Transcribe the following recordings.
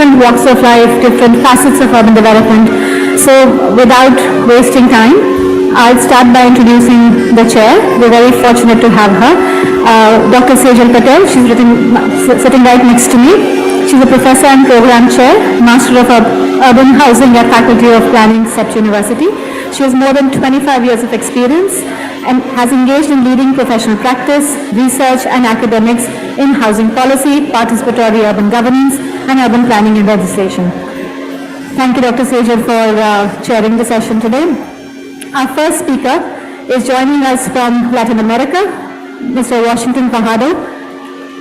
different walks of life, different facets of urban development. So without wasting time, I'll start by introducing the chair. We're very fortunate to have her. Dr. Sejal Patel, she's sitting right next to me. She's a professor and program chair, Master of Urban Housing at Faculty of Planning, CEPT University. She has more than 25 years of experience and has engaged in leading professional practice, research and academics in housing policy, participatory urban governance and urban planning and legislation. Thank you, Dr. Sejal, for chairing the session today. Our first speaker is joining us from Latin America, Mr. Washington Fajardo.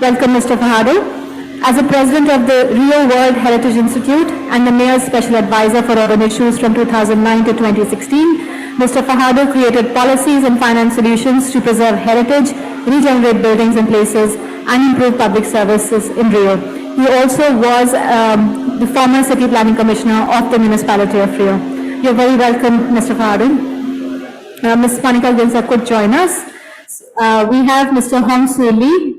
Welcome, Mr. Fajardo. As the president of the Rio World Heritage Institute and the Mayor's Special Advisor for Urban Issues from 2009 to 2016, Mr. Fajardo created policies and finance solutions to preserve heritage, regenerate buildings and places, and improve public services in Rio. He also was the former City Planning Commissioner of the Municipality of Rio. You're very welcome, Mr. Fajardo. Ms. Monica Ginza could join us. We have Mr. Hong Soo Lee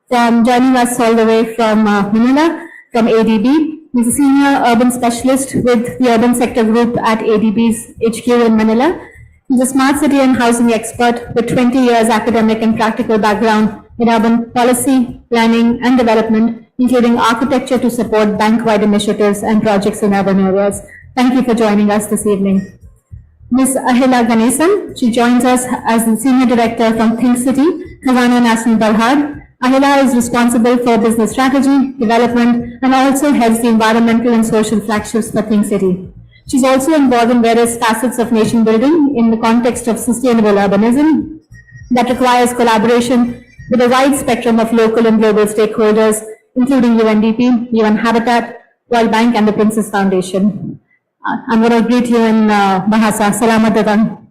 joining us all the way from Manila, from ADB. He's a senior urban specialist with the urban sector group at ADB's HQ in Manila. He's a smart city and housing expert with 20 years academic and practical background in urban policy, planning and development, including architecture to support bank-wide initiatives and projects in urban areas. Thank you for joining us this evening. Ms. Ahila Ganesan, she joins us as the Senior Director from Think City, Khazana National Balhad. Ahila is responsible for business strategy, development, and also heads the environmental and social flagships for Think City. She's also involved in various facets of nation building in the context of sustainable urbanism that requires collaboration with a wide spectrum of local and global stakeholders, including UNDP, UN Habitat, World Bank, and the Princess Foundation. I'm going to greet you in Bahasa. Salamat datang.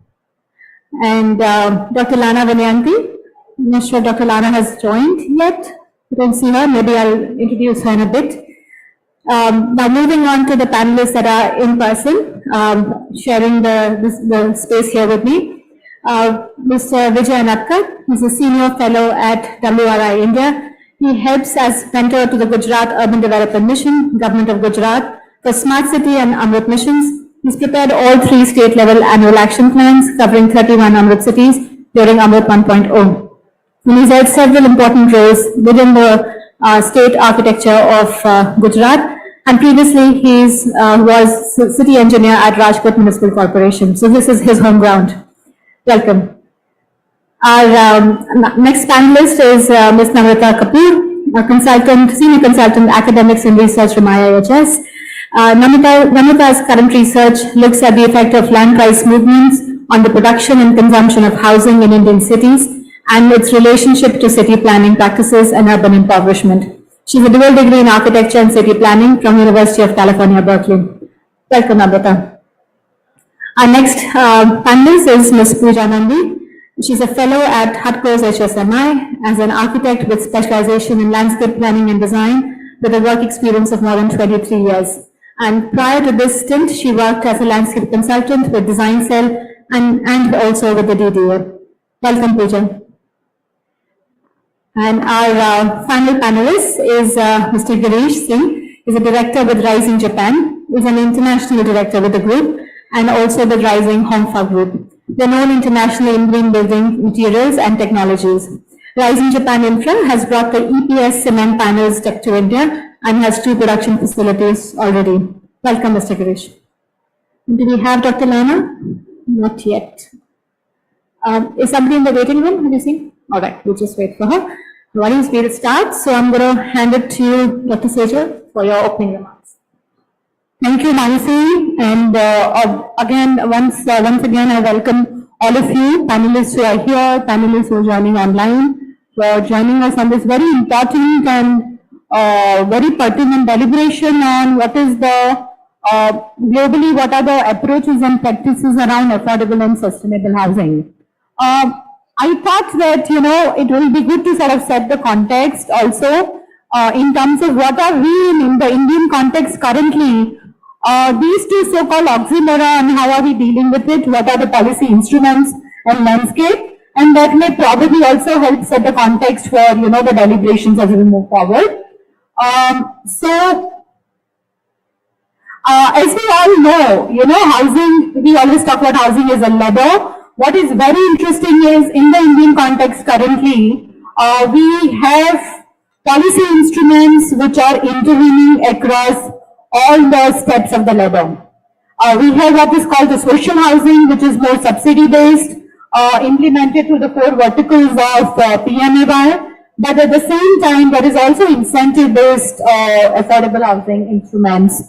And Dr. Lana Vinyanti. I'm not sure Dr. Lana has joined yet. You don't see her. Maybe I'll introduce her in a bit. Now moving on to the panelists that are in person, sharing the space here with me. Mr. Vijay Natkar, he's a senior fellow at WRI India. He helps as mentor to the Gujarat Urban Development Mission, Government of Gujarat, for Smart City and Amrit missions. He's prepared all 3 state-level annual action plans covering 31 Amrit cities during Amrit 1.0. And he's held several important roles within the state architecture of Gujarat. And previously, he was city engineer at Rajkot Municipal Corporation. So this is his home ground. Welcome. Our next panelist is Ms. Namrata Kapoor, a consultant, senior consultant, academics and research from IIHS. Namrata's current research looks at the effect of land price movements on the production and consumption of housing in Indian cities and its relationship to city planning practices and urban impoverishment. She's a dual degree in architecture and city planning from University of California, Berkeley. Welcome, Namrata. Our next panelist is Ms. Pooja Nandi. She's a fellow at HUTCO's HSMI as an architect with specialization in landscape planning and design with a work experience of more than 23 years. And prior to this stint, she worked as a landscape consultant with Design Cell and also with the DDA. Welcome, Pooja. And our final panelist is Mr. Girish Singh. He's a director with Rising Japan. He's an international director with the group and also the Rising Hongfa Group. They're known internationally in green building materials and technologies. Rising Japan Infra has brought the EPS cement panels tech to India and has 2 production facilities already. Welcome, Mr. Girish. Do we have Dr. Lana? Not yet. Is somebody in the waiting room? Have you seen? All right, we'll just wait for her. We'll start. So I'm going to hand it to you, Dr. Sejal, for your opening remarks. Thank you, Nancy. And again, once again, I welcome all of you, panelists who are here, panelists who are joining online, for joining us on this very important and very pertinent deliberation on what is the globally, what are the approaches and practices around affordable and sustainable housing. I thought that, it will be good to sort of set the context also in terms of what are we in the Indian context currently. These 2 so-called oxymora and how are we dealing with it, what are the policy instruments and landscape, and that may probably also help set the context for, the deliberations as we move forward. So As we all know, housing, we always talk about housing as a ladder. What is very interesting is in the Indian context currently, we have policy instruments which are intervening across all the steps of the ladder. We have what is called the social housing, which is more subsidy based, implemented through the four verticals of PMAY. But at the same time, there is also incentive-based affordable housing instruments,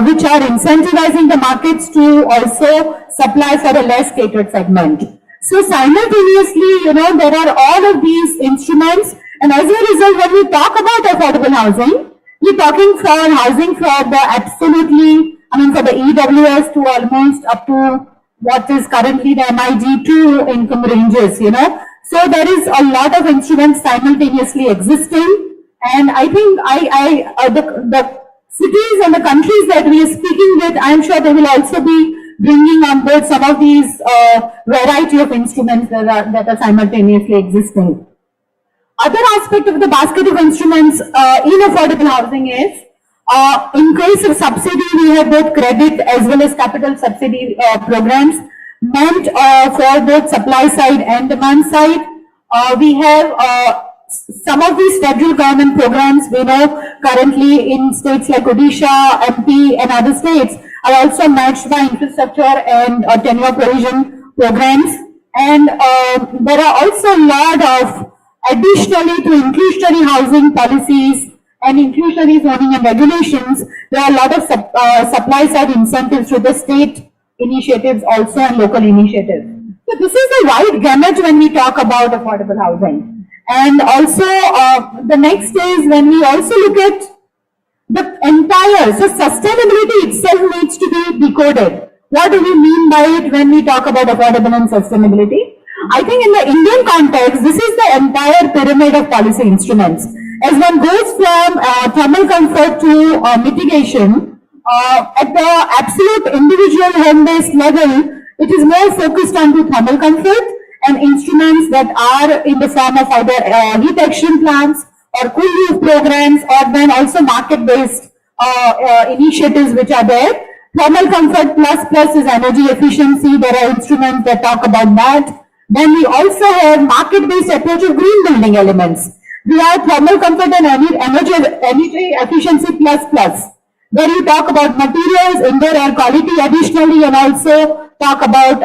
which are incentivizing the markets to also supply for a less catered segment. So simultaneously, there are all of these instruments, and as a result, when we talk about affordable housing, we're talking for housing for the absolutely, for the EWS to almost up to what is currently the MIG2 income ranges, So there is a lot of instruments simultaneously existing, and I think the cities and the countries that we are speaking with, I'm sure they will also be bringing on board some of these variety of instruments that are simultaneously existing. Other aspect of the basket of instruments in affordable housing is, in case of subsidy, we have both credit as well as capital subsidy programs meant for both supply side and demand side. We have some of these federal government programs we know currently in states like Odisha, MP and other states are also matched by infrastructure and tenure provision programs. And there are also a lot of additionally to inclusionary housing policies and inclusionary zoning and regulations, there are a lot of supply side incentives through the state initiatives also and local initiatives. So this is a wide gamut when we talk about affordable housing. And also the next is when we also look at the entire, so sustainability itself needs to be decoded. What do we mean by it when we talk about affordable and sustainability? I think in the Indian context, this is the entire pyramid of policy instruments. As one goes from thermal comfort to mitigation, at the absolute individual home-based level, it is more focused on to thermal comfort and instruments that are in the form of either heat action plans or cool roof programs, or then also market-based initiatives which are there. Thermal comfort plus is energy efficiency. There are instruments that talk about that. Then we also have market-based approach of green building elements. We have thermal comfort and energy efficiency plus. Then you talk about materials, indoor air quality additionally, and also talk about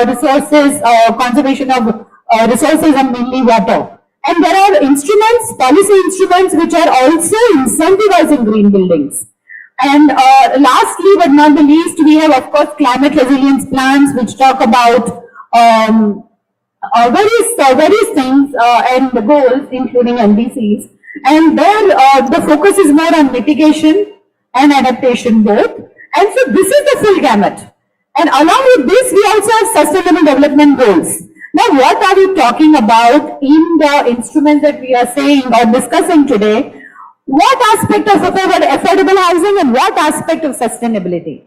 resources, conservation of resources and mainly water. And there are instruments, policy instruments, which are also incentivizing green buildings. And lastly, but not the least, we have, of course, climate resilience plans, which talk about various things and the goals, including NDCs. And there, the focus is more on mitigation and adaptation both. And so this is the full gamut. And along with this, we also have sustainable development goals. Now, what are we talking about in the instruments that we are saying or discussing today? What aspect of affordable housing and what aspect of sustainability?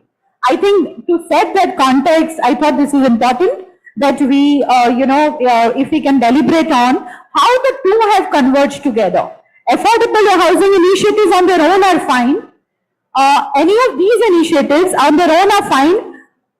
I think to set that context, I thought this is important that we, if we can deliberate on how the two have converged together. Affordable housing initiatives on their own are fine. Any of these initiatives on their own are fine.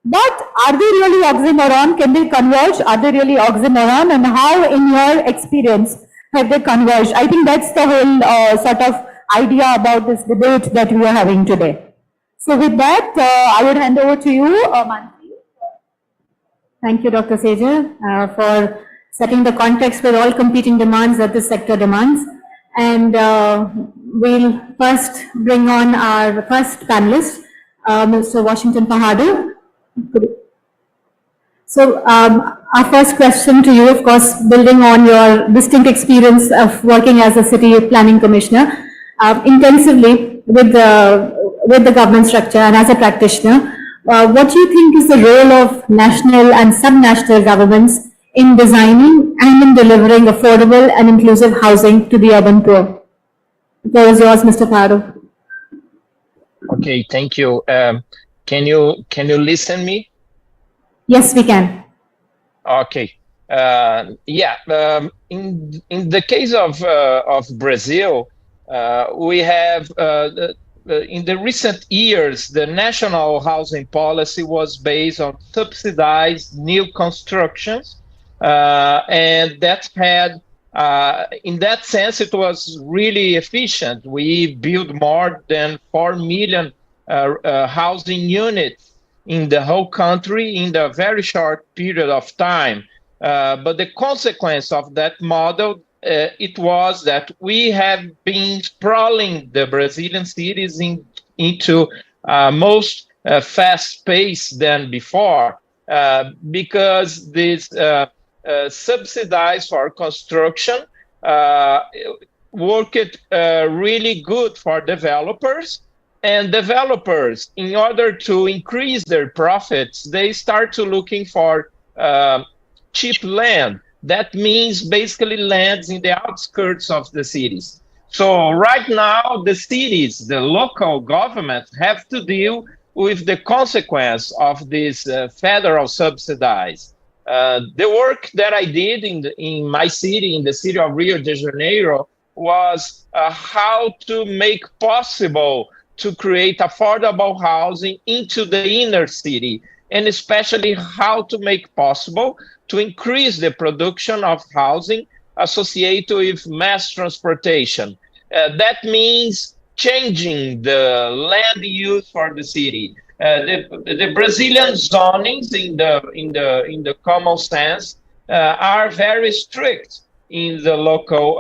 But are they really oxymoron? Can they converge? Are they really oxymoron? And how, in your experience, have they converged? I think that's the whole sort of idea about this debate that we are having today. So with that, I would hand over to you, Mansi. Thank you, Dr. Sejal, for setting the context with all competing demands that this sector demands. And we'll first bring on our first panelist, Mr. Washington Pahadu. So our first question to you, of course, building on your distinct experience of working as a city planning commissioner intensively with the government structure and as a practitioner, what do you think is the role of national and subnational governments in designing and in delivering affordable and inclusive housing to the urban poor? The floor is yours, Mr. Pahadu. Okay, thank you. Can you listen me? Yes, we can. Okay. In the case of Brazil, we have in the recent years, the national housing policy was based on subsidized new constructions, and that had, in that sense, it was really efficient. We built more than 4 million housing units in the whole country in a very short period of time. But the consequence of that model, it was that we have been sprawling the Brazilian cities into most fast pace than before, because this subsidized for construction worked really good for developers. And developers, in order to increase their profits, they start to looking for cheap land. That means basically lands in the outskirts of the cities. So right now, the cities, the local governments have to deal with the consequence of this federal subsidies. The work that I did in my city, in the city of Rio de Janeiro, was how to make possible to create affordable housing into the inner city, and especially how to make possible to increase the production of housing associated with mass transportation. That means changing the land use for the city. The Brazilian zonings in the common sense are very strict in the local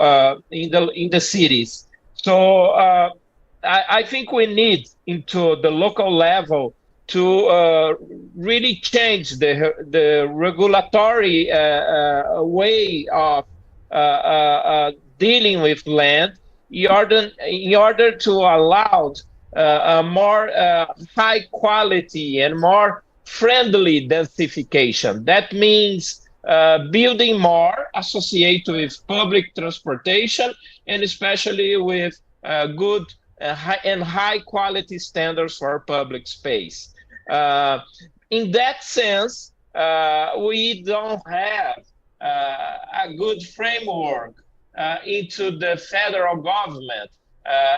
in the cities. So I think we need into the local level to really change the regulatory way of dealing with land in order to allow a more high quality and more friendly densification. That means building more associated with public transportation, and especially with good and high quality standards for public space. In that sense, we don't have a good framework into the federal government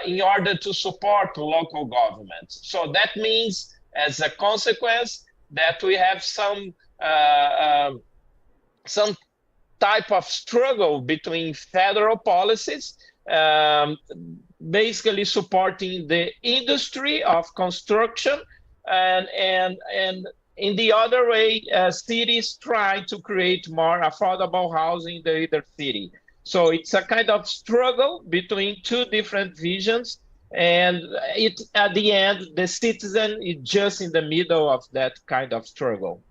in order to support local governments. So that means, as a consequence, that we have some type of struggle between federal policies, basically supporting the industry of construction, and in the other way, cities try to create more affordable housing in the other city. So it's a kind of struggle between two different visions, and at the end, the citizen is just in the middle of that kind of struggle.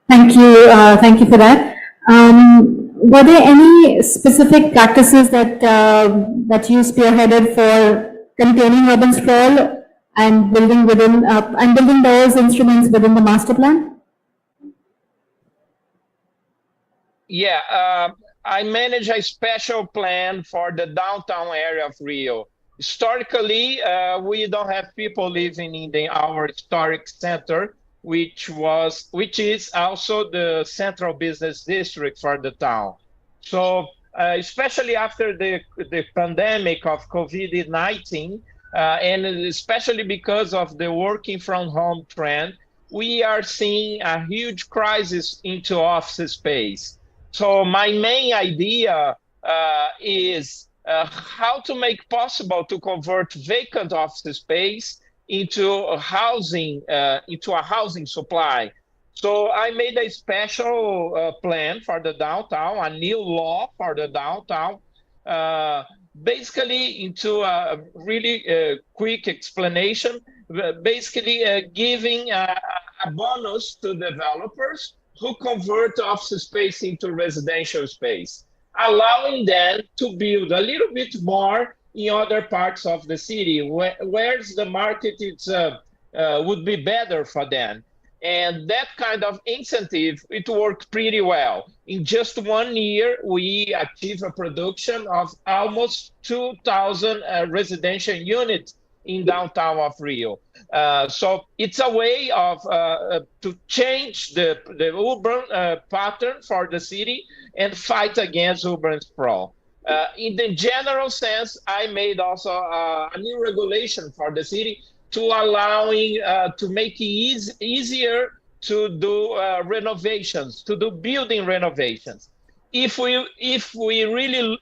Thank you for that. Were there any specific practices that that you spearheaded for containing urban sprawl and building those instruments within the master plan? Yeah, I manage a special plan for the downtown area of Rio. Historically, we don't have people living in our historic center, which is also the central business district for the town. So especially after the pandemic of COVID-19, and especially because of the working from home trend, we are seeing a huge crisis into office space. So my main idea is how to make possible to convert vacant office space into a housing supply. So I made a special plan for the downtown, a new law for the downtown, basically into a really quick explanation, basically giving a bonus to developers who convert office space into residential space, allowing them to build a little bit more in other parts of the city, where's the market would be better for them. And that kind of incentive, it worked pretty well. In just 1 year, we achieved a production of almost 2,000 residential units in downtown of Rio. So it's a way of to change the urban pattern for the city and fight against urban sprawl. In the general sense, I made also a new regulation for the city to allowing to make it easier to do renovations, to do building renovations. If we really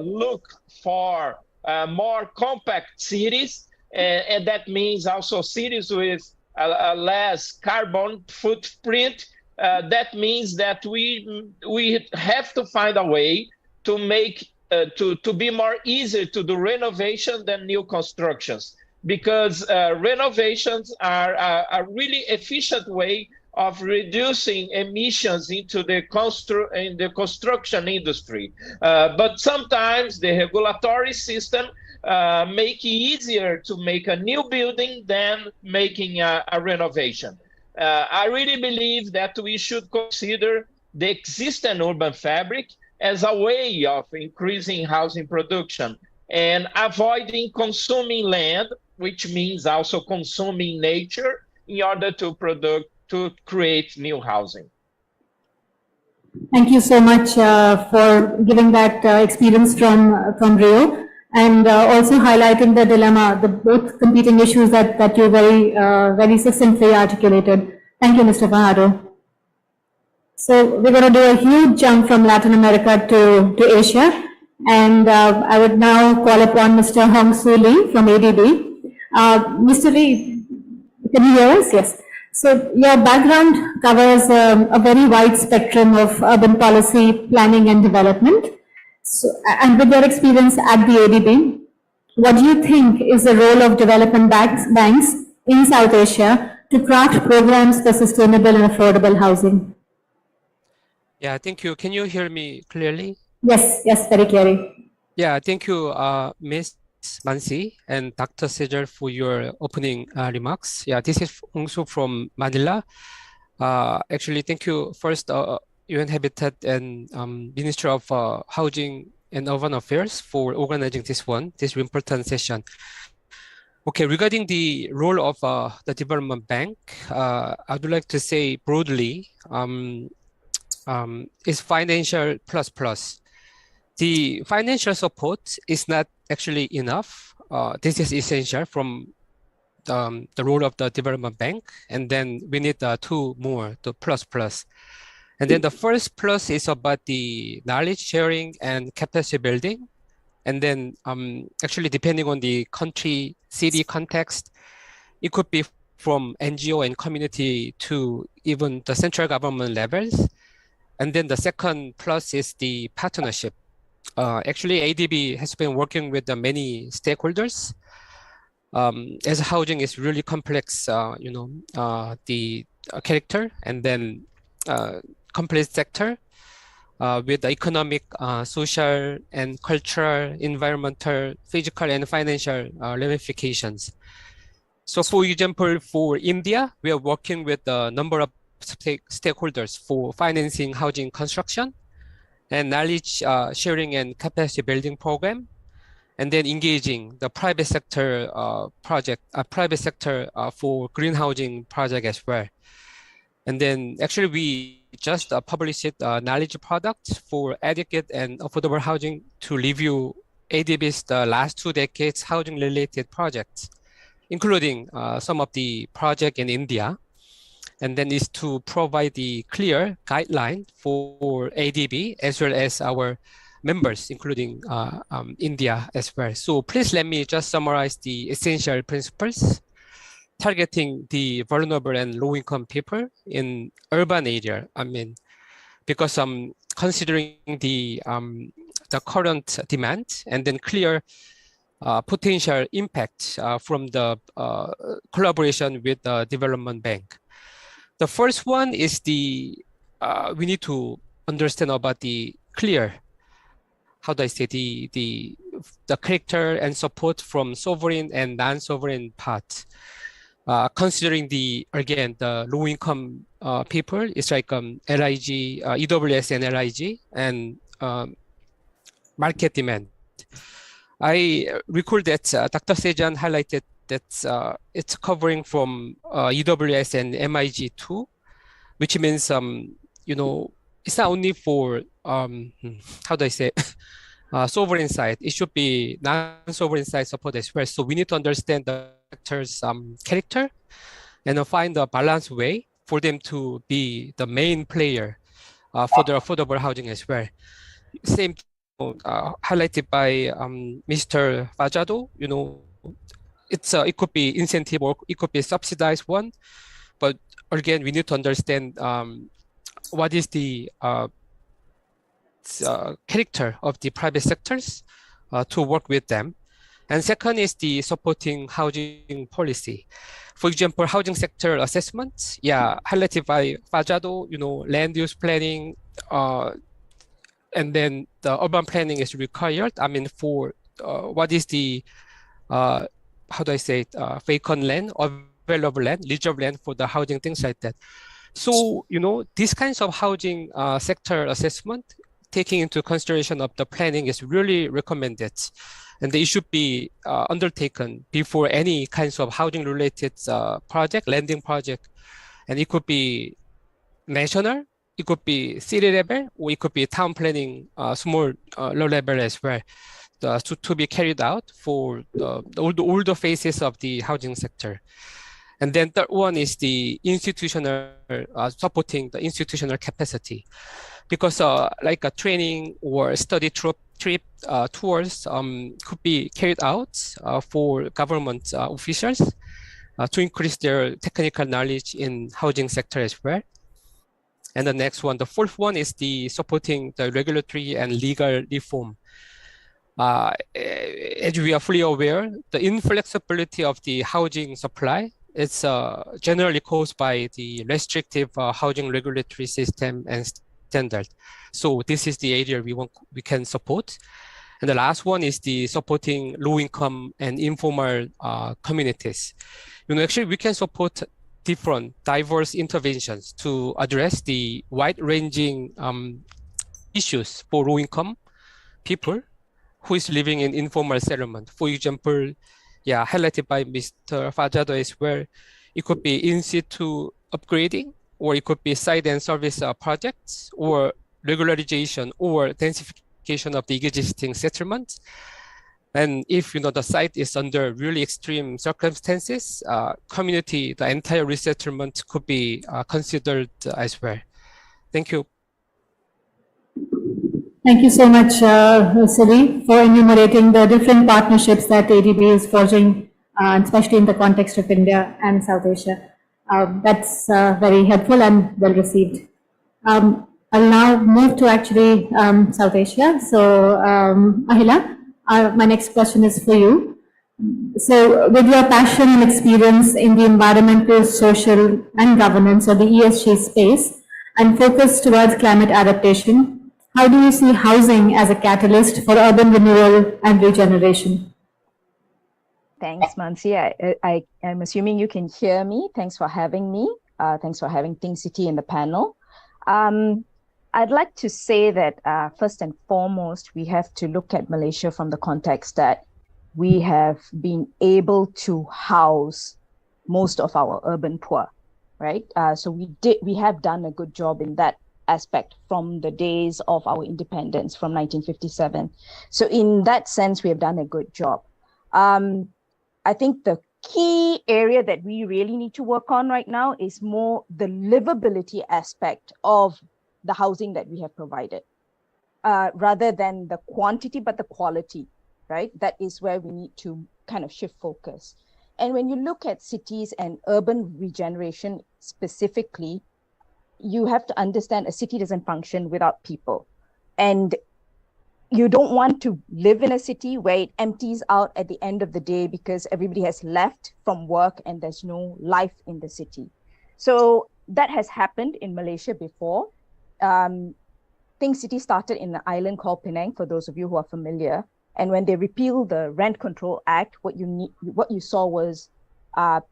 look for more compact cities, and that means also cities with a less carbon footprint, that means that we have to find a way to make to be more easy to do renovation than new constructions, because renovations are a really efficient way of reducing emissions into the construction industry. But sometimes the regulatory system make it easier to make a new building than making a renovation. I really believe that we should consider the existing urban fabric as a way of increasing housing production and avoiding consuming land, which means also consuming nature, in order to create new housing. Thank you so much for giving that experience from Rio, and also highlighting the dilemma, the both competing issues that you very succinctly articulated. Thank you, Mr. Fajardo. So we're going to do a huge jump from Latin America to Asia, and I would now call upon Mr. Hong Soo Lee from ADB. Mr. Lee, can you hear us? Yes. So your background covers a very wide spectrum of urban policy, planning and development. So, and with your experience at the ADB, what do you think is the role of development banks in South Asia to craft programs for sustainable and affordable housing? Yeah, thank you. Can you hear me clearly? Yes, yes, very clearly. Yeah, thank you, Ms. Mansi and Dr. Sejal for your opening remarks. Yeah, this is Hong Soo from Manila. Actually, thank you first, UN Habitat and Ministry of Housing and Urban Affairs for organizing this important session. Okay, regarding the role of the development bank, I would like to say broadly, is financial plus. The financial support is not actually enough. This is essential from the role of the development bank. And then we need two more, the plus. And then the first plus is about the knowledge sharing and capacity building. And then actually depending on the country, city context, it could be from NGO and community to even the central government levels. And then the second plus is the partnership. Actually, ADB has been working with many stakeholders. As housing is really complex, the character, and then complex sector with the economic, social, and cultural, environmental, physical, and financial ramifications. So, for example, for India, we are working with a number of stakeholders for financing housing construction and knowledge sharing and capacity building program, and then engaging the private sector for green housing project as well. And then actually we just published a knowledge product for adequate and affordable housing to review ADB's the last 2 decades housing related projects, including some of the project in India. And then is to provide the clear guideline for ADB as well as our members, including India as well. So please let me just summarize the essential principles targeting the vulnerable and low-income people in urban area. I mean, because considering the current demand and then clear potential impact from the collaboration with the development bank. The first one is we need to understand about the clear, how do I say, the character and support from sovereign and non-sovereign part. Considering the low income people, it's like LIG, EWS and LIG and market demand. I recall that Dr. Sejan highlighted that it's covering from EWS and MIG2, which means it's not only for how do I say, sovereign side. It should be non-sovereign side support as well. So we need to understand the sector's character and find a balanced way for them to be the main player for the affordable housing as well. Same highlighted by Mr. Fajado, it could be incentive or it could be subsidized one, but again, we need to understand what is the character of the private sectors to work with them. And second is the supporting housing policy. For example, housing sector assessments, highlighted by Fajado, land use planning, and then the urban planning is required. I mean, for what is the, how do I say it, vacant land, available land, reserved land for the housing, things like that. So, these kinds of housing sector assessment, taking into consideration of the planning is really recommended. And they should be undertaken before any kinds of housing related project, lending project. And it could be national, it could be city level, or it could be town planning, small low level as well, to be carried out for all the phases of the housing sector. And then third one is the institutional, supporting the institutional capacity. Because like a training or study trip tours could be carried out for government officials to increase their technical knowledge in housing sector as well. And the next one, the fourth one is the supporting the regulatory and legal reform. As we are fully aware, the inflexibility of the housing supply is generally caused by the restrictive housing regulatory system and standard. So this is the area we can support. And the last one is the supporting low income and informal communities. Actually we can support different diverse interventions to address the wide ranging issues for low income people who is living in informal settlement. For example, highlighted by Mr. Fajado as well, it could be in situ upgrading, or it could be site and service projects, or regularization or densification of the existing settlements. And if the site is under really extreme circumstances, community, the entire resettlement could be considered as well. Thank you. Thank you so much, Siri, for enumerating the different partnerships that ADB is forging, especially in the context of India and South Asia. That's very helpful and well received. I'll now move to actually South Asia. So, Ahila, my next question is for you. So, with your passion and experience in the environmental, social, and governance, or the ESG space, and focus towards climate adaptation, how do you see housing as a catalyst for urban renewal and regeneration? Thanks, Mansi. I'm assuming you can hear me. Thanks for having me. Thanks for having Think City in the panel. I'd like to say that first and foremost, we have to look at Malaysia from the context that we have been able to house most of our urban poor, right? So we have done a good job in that aspect from the days of our independence from 1957. So in that sense, we have done a good job. I think the key area that we really need to work on right now is more the livability aspect of the housing that we have provided, rather than the quantity, but the quality, right? That is where we need to kind of shift focus. And when you look at cities and urban regeneration specifically, you have to understand a city doesn't function without people. And you don't want to live in a city where it empties out at the end of the day because everybody has left from work and there's no life in the city. So that has happened in Malaysia before. Think City started in an island called Penang, for those of you who are familiar. And when they repealed the Rent Control Act, what you saw was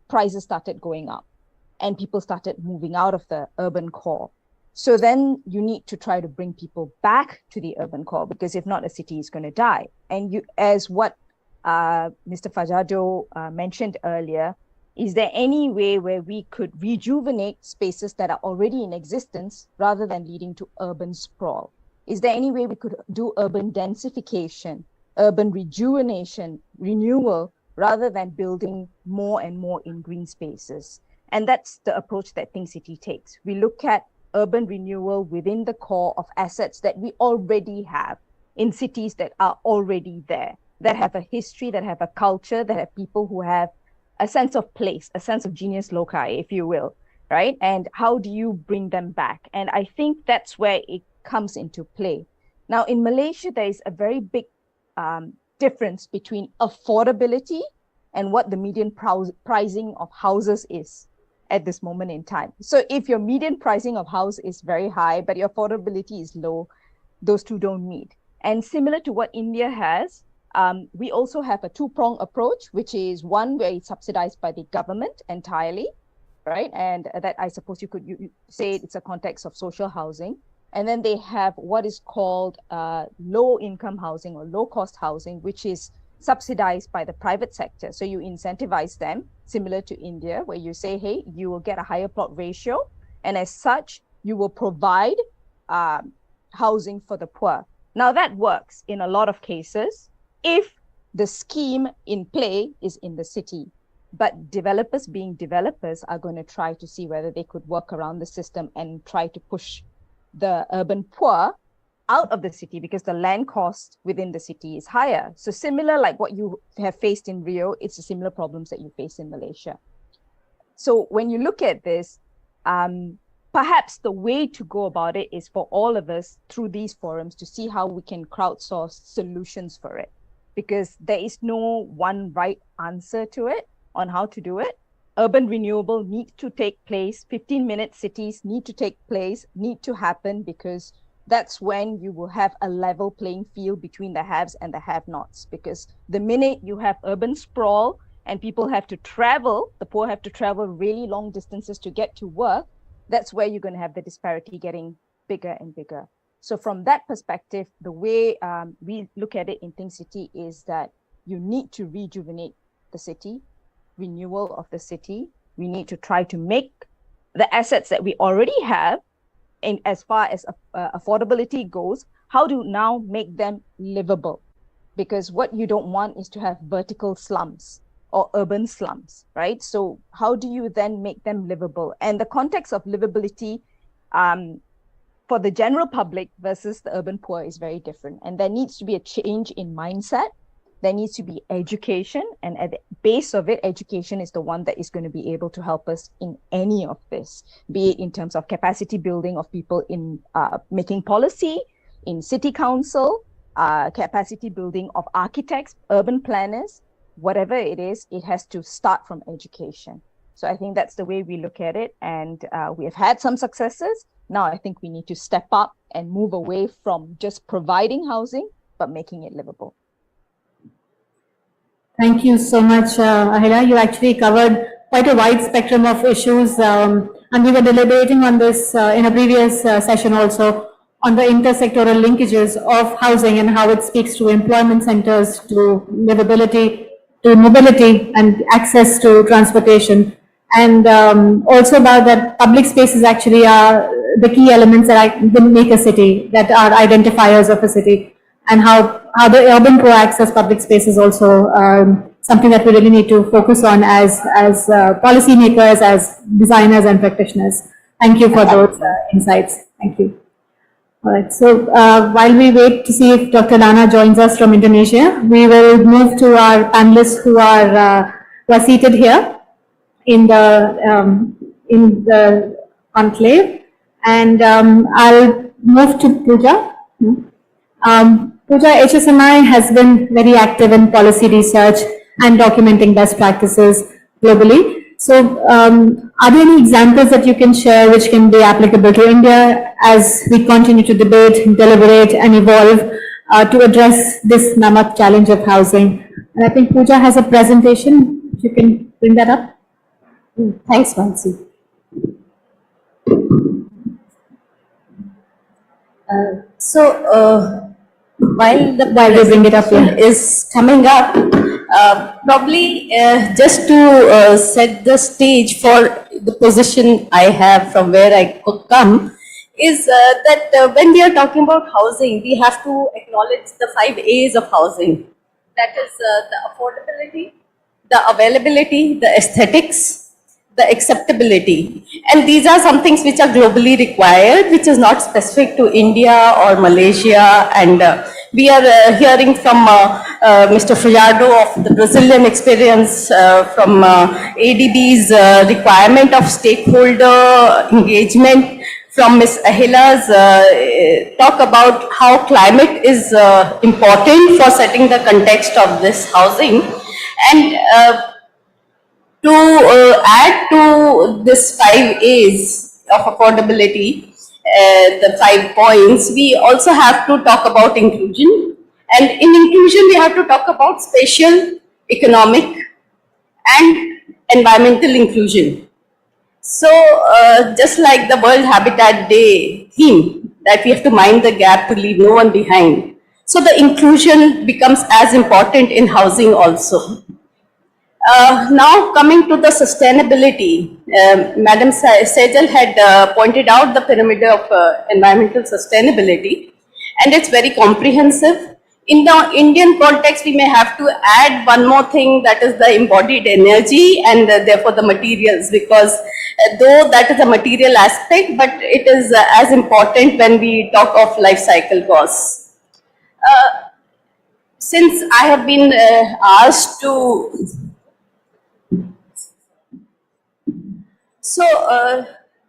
prices started going up and people started moving out of the urban core. So then you need to try to bring people back to the urban core, because if not, a city is going to die. And as what Mr. Fajado mentioned earlier, is there any way where we could rejuvenate spaces that are already in existence rather than leading to urban sprawl? Is there any way we could do urban densification, urban rejuvenation, renewal, rather than building more and more in green spaces? And that's the approach that Think City takes. We look at urban renewal within the core of assets that we already have in cities that are already there, that have a history, that have a culture, that have people who have a sense of place, a sense of genius loci, if you will, right? And how do you bring them back? And I think that's where it comes into play. Now, in Malaysia, there is a very big difference between affordability and what the median pricing of houses is at this moment in time. So if your median pricing of house is very high, but your affordability is low, those two don't meet. And similar to what India has, we also have a two-pronged approach, which is one where it's subsidized by the government entirely, right? And that, I suppose you could say it's a context of social housing. And then they have what is called low-income housing or low-cost housing, which is subsidized by the private sector. So you incentivize them, similar to India, where you say, hey, you will get a higher plot ratio. And as such, you will provide housing for the poor. Now that works in a lot of cases if the scheme in play is in the city. But developers being developers are going to try to see whether they could work around the system and try to push the urban poor out of the city because the land cost within the city is higher. So similar like what you have faced in Rio, it's the similar problems that you face in Malaysia. So when you look at this, perhaps the way to go about it is for all of us through these forums to see how we can crowdsource solutions for it, because there is no one right answer to it on how to do it. Urban renewal needs to take place. 15-minute cities need to take place, need to happen, because that's when you will have a level playing field between the haves and the have-nots. Because the minute you have urban sprawl and people have to travel, the poor have to travel really long distances to get to work, that's where you're going to have the disparity getting bigger and bigger. So from that perspective, the way we look at it in Think City is that you need to rejuvenate the city, renewal of the city. We need to try to make the assets that we already have, and as far as affordability goes, how to now make them livable. Because what you don't want is to have vertical slums or urban slums, right? So how do you then make them livable? And the context of livability for the general public versus the urban poor is very different. And there needs to be a change in mindset. There needs to be education. And at the base of it, education is the one that is going to be able to help us in any of this, be it in terms of capacity building of people in making policy, in city council, capacity building of architects, urban planners, whatever it is, it has to start from education. So I think that's the way we look at it. And we have had some successes. Now I think we need to step up and move away from just providing housing, but making it livable. Thank you so much, Ahila. You actually covered quite a wide spectrum of issues, and we were deliberating on this in a previous session also on the intersectoral linkages of housing and how it speaks to employment centers, to livability, to mobility and access to transportation, and also about that public spaces actually are the key elements that make a city, that are identifiers of a city, and how the urban poor access public space is also something that we really need to focus on as policymakers, as designers and practitioners. Thank you for those insights. Thank you. All right, so while we wait to see if Dr. Lana joins us from Indonesia, we will move to our panelists who are seated here in the conclave, and I'll move to Pooja. Pooja, HSMI has been very active in policy research and documenting best practices globally. So are there any examples that you can share which can be applicable to India as we continue to debate, deliberate and evolve to address this mammoth challenge of housing? And I think Pooja has a presentation. If you can bring that up. Thanks, Mansi. While the bring it up, is coming up, probably just to set the stage for the position I have from where I come, is that when we are talking about housing, we have to acknowledge the 5 A's of housing. That is the affordability, the availability, the aesthetics, the acceptability. And these are some things which are globally required, which is not specific to India or Malaysia. And we are hearing from Mr. Fajardo of the Brazilian experience, from ADB's requirement of stakeholder engagement, from Ms. Ahila's talk about how climate is important for setting the context of this housing. And to add to this 5 A's of affordability, the 5 points, we also have to talk about inclusion. And in inclusion, we have to talk about spatial, economic, and environmental inclusion. So just like the World Habitat Day theme, that we have to mind the gap to leave no one behind. So the inclusion becomes as important in housing also. Now coming to the sustainability, Madam Sejal had pointed out the pyramid of environmental sustainability, and it's very comprehensive. In the Indian context, we may have to add one more thing, that is the embodied energy and therefore the materials, because though that is a material aspect, but it is as important when we talk of life cycle costs. Since I have been asked to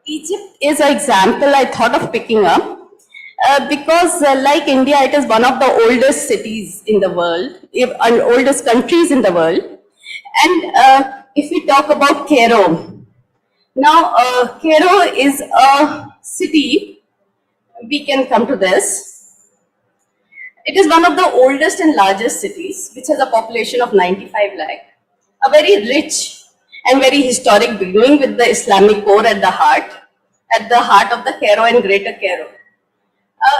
Egypt is an example I thought of picking up because like India, it is one of the oldest cities in the world, and oldest countries in the world. And if we talk about Cairo, now Cairo is a city, we can come to this. It is one of the oldest and largest cities, which has a population of 95 lakh, a very rich and very historic beginning with the Islamic core at the heart of the Cairo and Greater Cairo.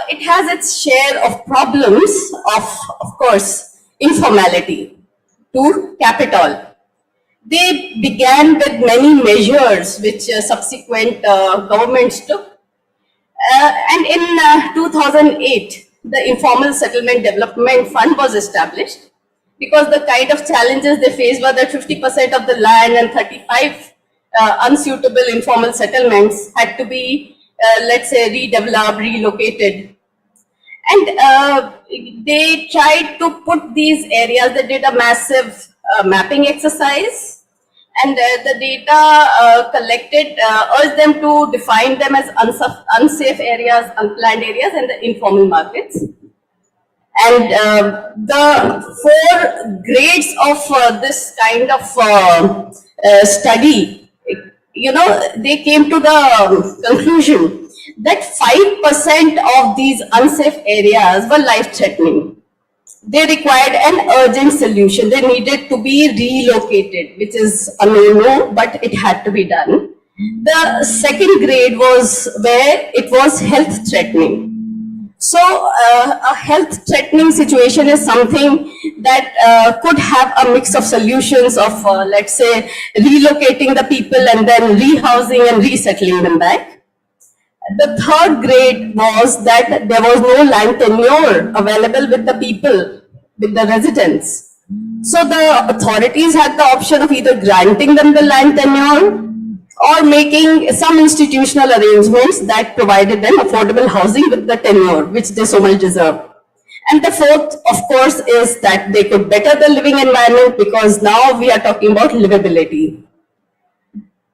It has its share of problems of course, informality to capital. They began with many measures which subsequent governments took. And in 2008, the Informal Settlement Development Fund was established, because the kind of challenges they faced were that 50% of the land and 35 unsuitable informal settlements had to be, let's say, redeveloped, relocated. And they tried to put these areas, they did a massive mapping exercise, and the data collected urged them to define them as unsafe areas, unplanned areas, and the informal markets. And the 4 grades of this kind of study, you know, they came to the conclusion that 5% of these unsafe areas were life-threatening. They required an urgent solution. They needed to be relocated, which is a no-no, but it had to be done. The second grade was where it was health-threatening. So a health-threatening situation is something that could have a mix of solutions of, let's say, relocating the people and then rehousing and resettling them back. The third grade was that there was no land tenure available with the people, with the residents. So the authorities had the option of either granting them the land tenure or making some institutional arrangements that provided them affordable housing with the tenure, which they so much deserve. And the fourth, of course, is that they could better the living environment, because now we are talking about livability.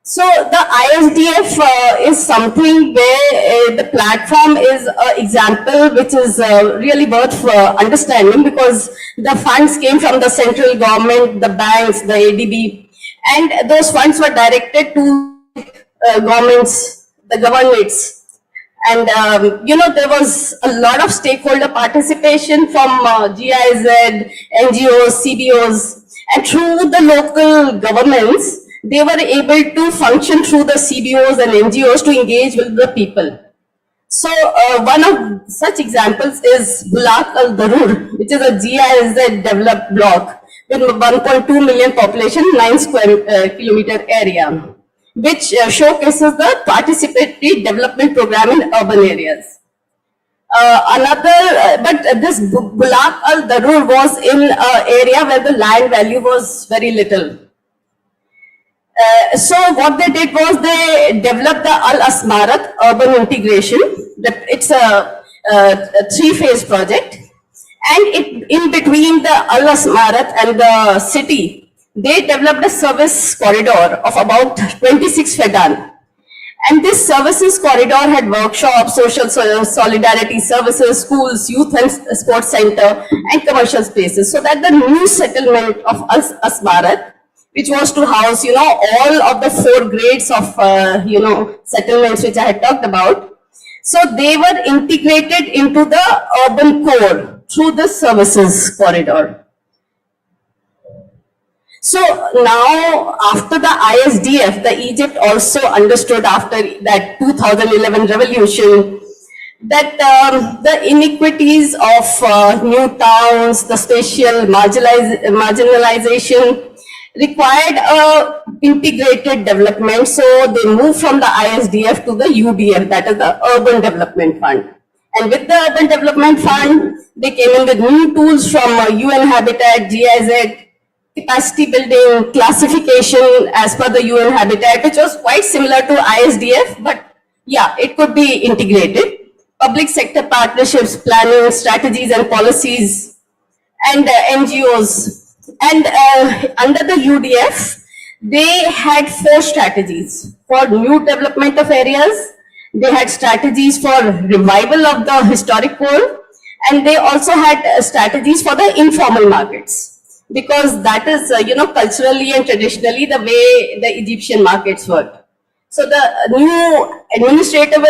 So the ISDF is something where the platform is an example which is really worth understanding, because the funds came from the central government, the banks, the ADB, and those funds were directed to governments, the governorates. And you know, there was a lot of stakeholder participation from GIZ, NGOs, CBOs, and through the local governments, they were able to function through the CBOs and NGOs to engage with the people. So one of such examples is Bulaq Al Darur, which is a GIZ developed block with 1.2 million population, 9 square kilometer area. which showcases the participatory development program in urban areas. But this Gulab Al Darur was in an area where the land value was very little. So what they did was they developed the Al Asmarat urban integration. It's a three-phase project, and in between the Al Asmarat and the city, they developed a service corridor of about 26 fedan. And this services corridor had workshops, social solidarity services, schools, youth and sports center, and commercial spaces. So that the new settlement of Al Asmarat, which was to house, all of the 4 grades of, settlements which I had talked about. So they were integrated into the urban core through the services corridor. So now, after the ISDF, the Egypt also understood after that 2011 revolution that the inequities of new towns, the spatial marginalization required a integrated development. So they moved from the ISDF to the UDF, that is the Urban Development Fund. And with the Urban Development Fund, they came in with new tools from UN Habitat, GIZ, capacity building, classification as per the UN Habitat, which was quite similar to ISDF, but yeah, it could be integrated. Public sector partnerships, planning, strategies and policies, and NGOs. And under the UDF, they had 4 strategies for new development of areas. They had strategies for revival of the historic core, and they also had strategies for the informal markets. Because that is, culturally and traditionally the way the Egyptian markets work. So the new administrative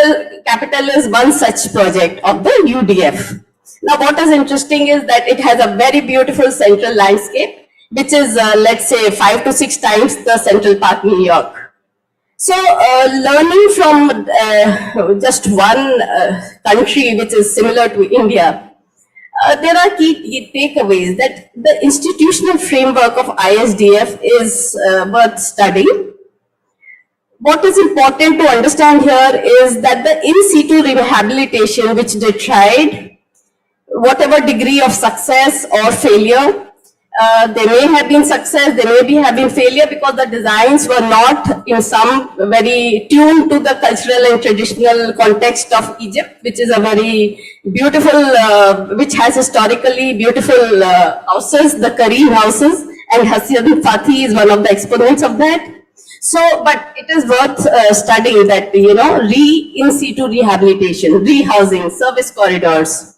capital is one such project of the UDF. Now what is interesting is that it has a very beautiful central landscape, which is, let's say, 5 to 6 times the Central Park, New York. So learning from just one country which is similar to India, there are key takeaways that the institutional framework of ISDF is worth studying. What is important to understand here is that the in situ rehabilitation which they tried, whatever degree of success or failure, there may have been success, there may have been failure because the designs were not in some very tuned to the cultural and traditional context of Egypt, which is a very beautiful, which has historically beautiful houses, the Karim houses, and Hassan Fathi is one of the exponents of that. So, but it is worth studying that, in situ rehabilitation, rehousing, service corridors.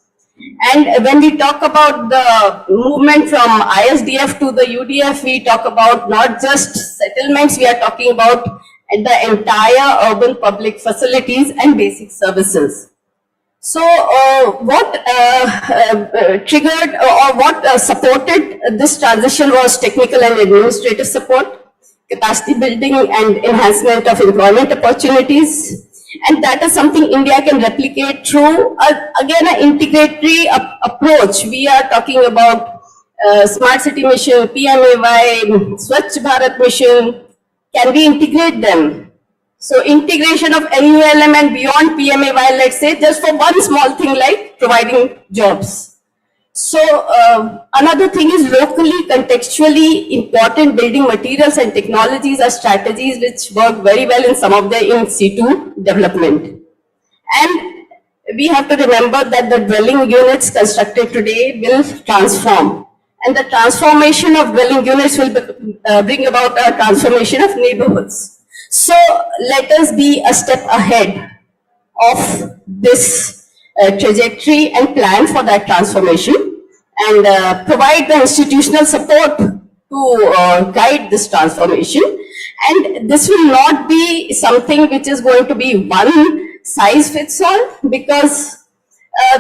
And when we talk about the movement from ISDF to the UDF, we talk about not just settlements, we are talking about the entire urban public facilities and basic services. So what triggered or what supported this transition was technical and administrative support, capacity building and enhancement of employment opportunities. And that is something India can replicate through, again, an integratory approach. We are talking about Smart City Mission, PMAY, Swachh Bharat Mission. Can we integrate them? So integration of NULM and beyond PMAY, let's say, just for one small thing like providing jobs. So another thing is locally, contextually important building materials and technologies are strategies which work very well in some of the in situ development. And we have to remember that the dwelling units constructed today will transform. And the transformation of dwelling units will bring about a transformation of neighborhoods. So let us be a step ahead of this trajectory and plan for that transformation and provide the institutional support to guide this transformation. And this will not be something which is going to be one size fits all, because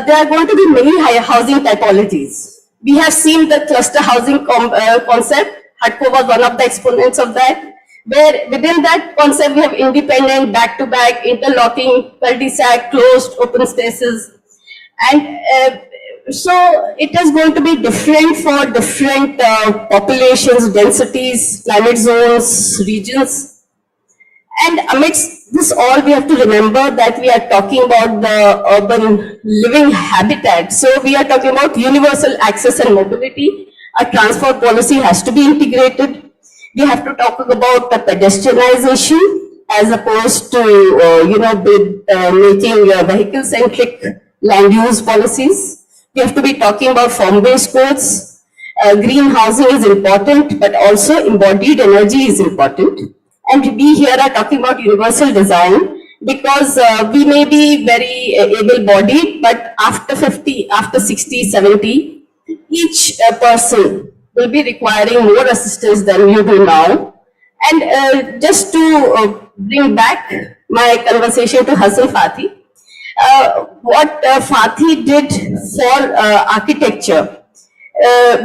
there are going to be many housing typologies. We have seen the cluster housing concept. HUDCO was one of the exponents of that, where within that concept we have independent, back-to-back, interlocking, cul-de-sac, closed, open spaces. And so it is going to be different for different populations, densities, climate zones, regions. And amidst this all, we have to remember that we are talking about the urban living habitat. So we are talking about universal access and mobility. A transport policy has to be integrated. We have to talk about the pedestrianization as opposed to, making vehicle-centric land use policies. We have to be talking about form-based codes. Green housing is important, but also embodied energy is important. And we here are talking about universal design because we may be very able-bodied, but after 50, after 60, 70, each person will be requiring more assistance than you do now. And just to bring back my conversation to Hassan Fathi, what Fathi did for architecture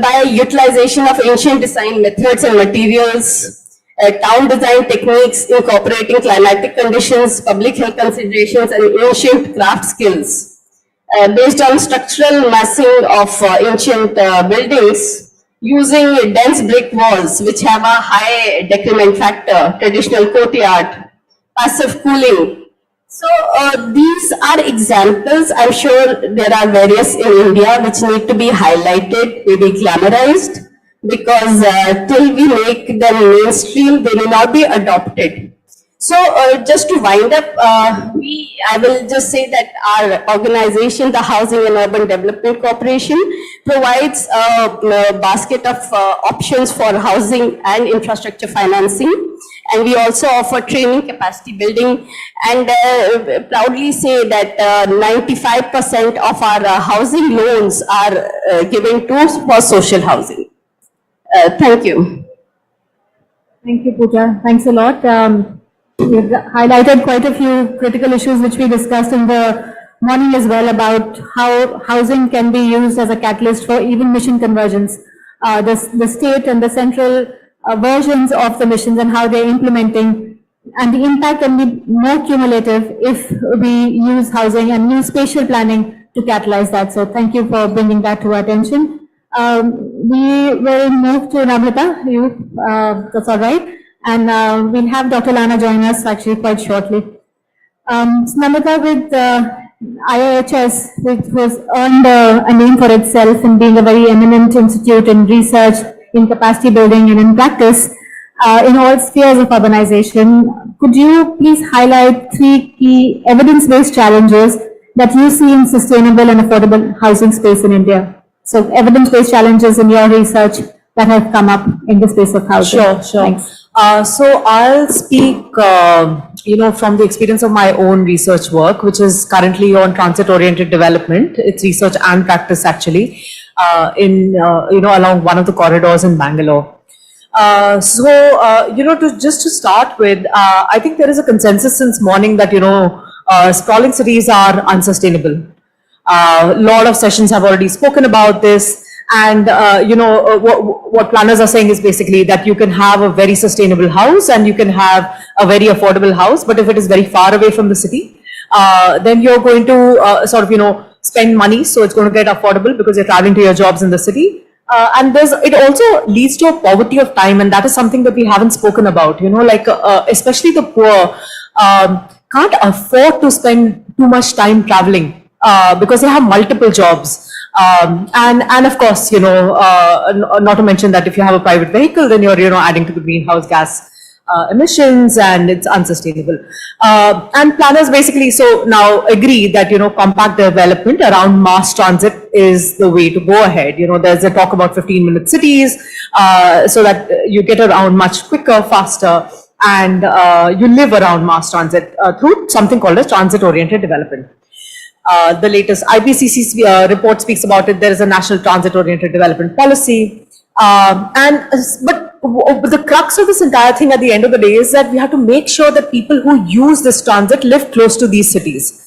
by utilization of ancient design methods and materials, town design techniques incorporating climatic conditions, public health considerations, and ancient craft skills. Based on structural massing of ancient buildings using dense brick walls which have a high decrement factor, traditional courtyard, passive cooling. So these are examples. I'm sure there are various in India which need to be highlighted, maybe glamorized, because till we make them mainstream, they may not be adopted. So just to wind up, I will just say that our organization, the Housing and Urban Development Corporation, provides a basket of options for housing and infrastructure financing. And we also offer training, capacity building, and proudly say that 95% of our housing loans are given for social housing. Thank you. Thank you, Pooja. Thanks a lot. We've highlighted quite a few critical issues which we discussed in the morning as well about how housing can be used as a catalyst for even mission convergence. The state and the central versions of the missions and how they're implementing, and the impact can be more cumulative if we use housing and use spatial planning to catalyze that. So thank you for bringing that to our attention. We will move to Namrata, that's all right. And we'll have Dr. Lana join us actually quite shortly. Namrata, with IIHS, which has earned a name for itself in being a very eminent institute in research, in capacity building, and in practice in all spheres of urbanization, could you please highlight 3 key evidence-based challenges that you see in sustainable and affordable housing space in India? So evidence-based challenges in your research that have come up in the space of housing. Sure. Thanks. So I'll speak, from the experience of my own research work, which is currently on transit-oriented development. It's research and practice actually, along one of the corridors in Bangalore. Just to start with, I think there is a consensus since morning that, sprawling cities are unsustainable. A lot of sessions have already spoken about this. And, what planners are saying is basically that you can have a very sustainable house and you can have a very affordable house. But if it is very far away from the city, then you're going to spend money. So it's going to get affordable because you're traveling to your jobs in the city. And it also leads to a poverty of time. And that is something that we haven't spoken about, especially the poor can't afford to spend too much time traveling because they have multiple jobs. And of course, not to mention that if you have a private vehicle, then you're, adding to the greenhouse gas emissions, and it's unsustainable. And planners basically now agree that, compact development around mass transit is the way to go ahead. There's a talk about 15-minute cities, so that you get around much quicker, faster, and you live around mass transit through something called as transit-oriented development. The latest IPCC report speaks about it. There is a national transit-oriented development policy. But the crux of this entire thing at the end of the day is that we have to make sure that people who use this transit live close to these cities.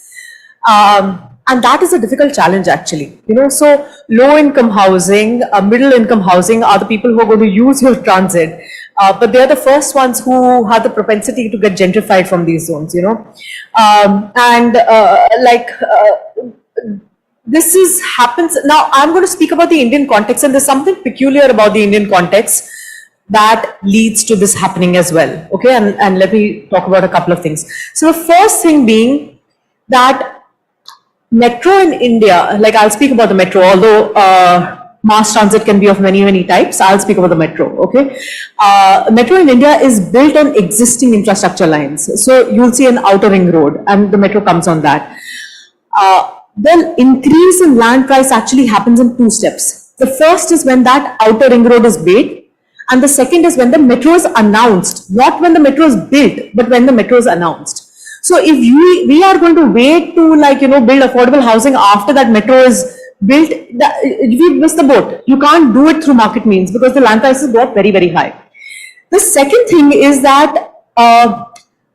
And that is a difficult challenge actually. So low-income housing, middle-income housing are the people who are going to use your transit. But they're the first ones who have the propensity to get gentrified from these zones, this happens. Now, I'm going to speak about the Indian context, and there's something peculiar about the Indian context. that leads to this happening as well. Okay, and let me talk about a couple of things. So the first thing being that metro in India, like I'll speak about the metro, although mass transit can be of many, many types. I'll speak about the metro, okay? Metro in India is built on existing infrastructure lines. So you'll see an outer ring road and the metro comes on that. The increase in land price actually happens in two steps. The first is when that outer ring road is built, and the second is when the metro is announced, not when the metro is built, but when the metro is announced. So if we are going to wait to build affordable housing after that metro is built, we miss the boat. You can't do it through market means because the land prices go up very, very high. The second thing is that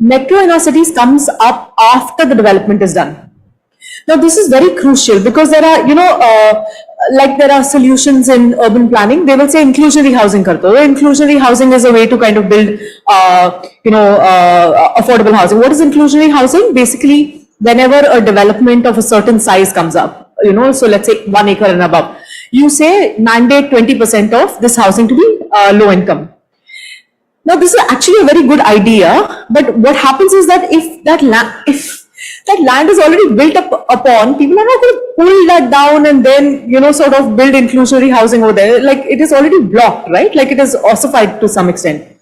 metro in our cities comes up after the development is done. Now, this is very crucial because there are, there are solutions in urban planning. They will say inclusionary housing karto. Inclusionary housing is a way to kind of build, affordable housing. What is inclusionary housing? Basically, whenever a development of a certain size comes up, so let's say 1 acre and above, you say mandate 20% of this housing to be low income. Now, this is actually a very good idea, but what happens is that if that land is already built upon, people are not going to pull that down and then, sort of build inclusionary housing over there. Like it is already blocked, right? Like it is ossified to some extent.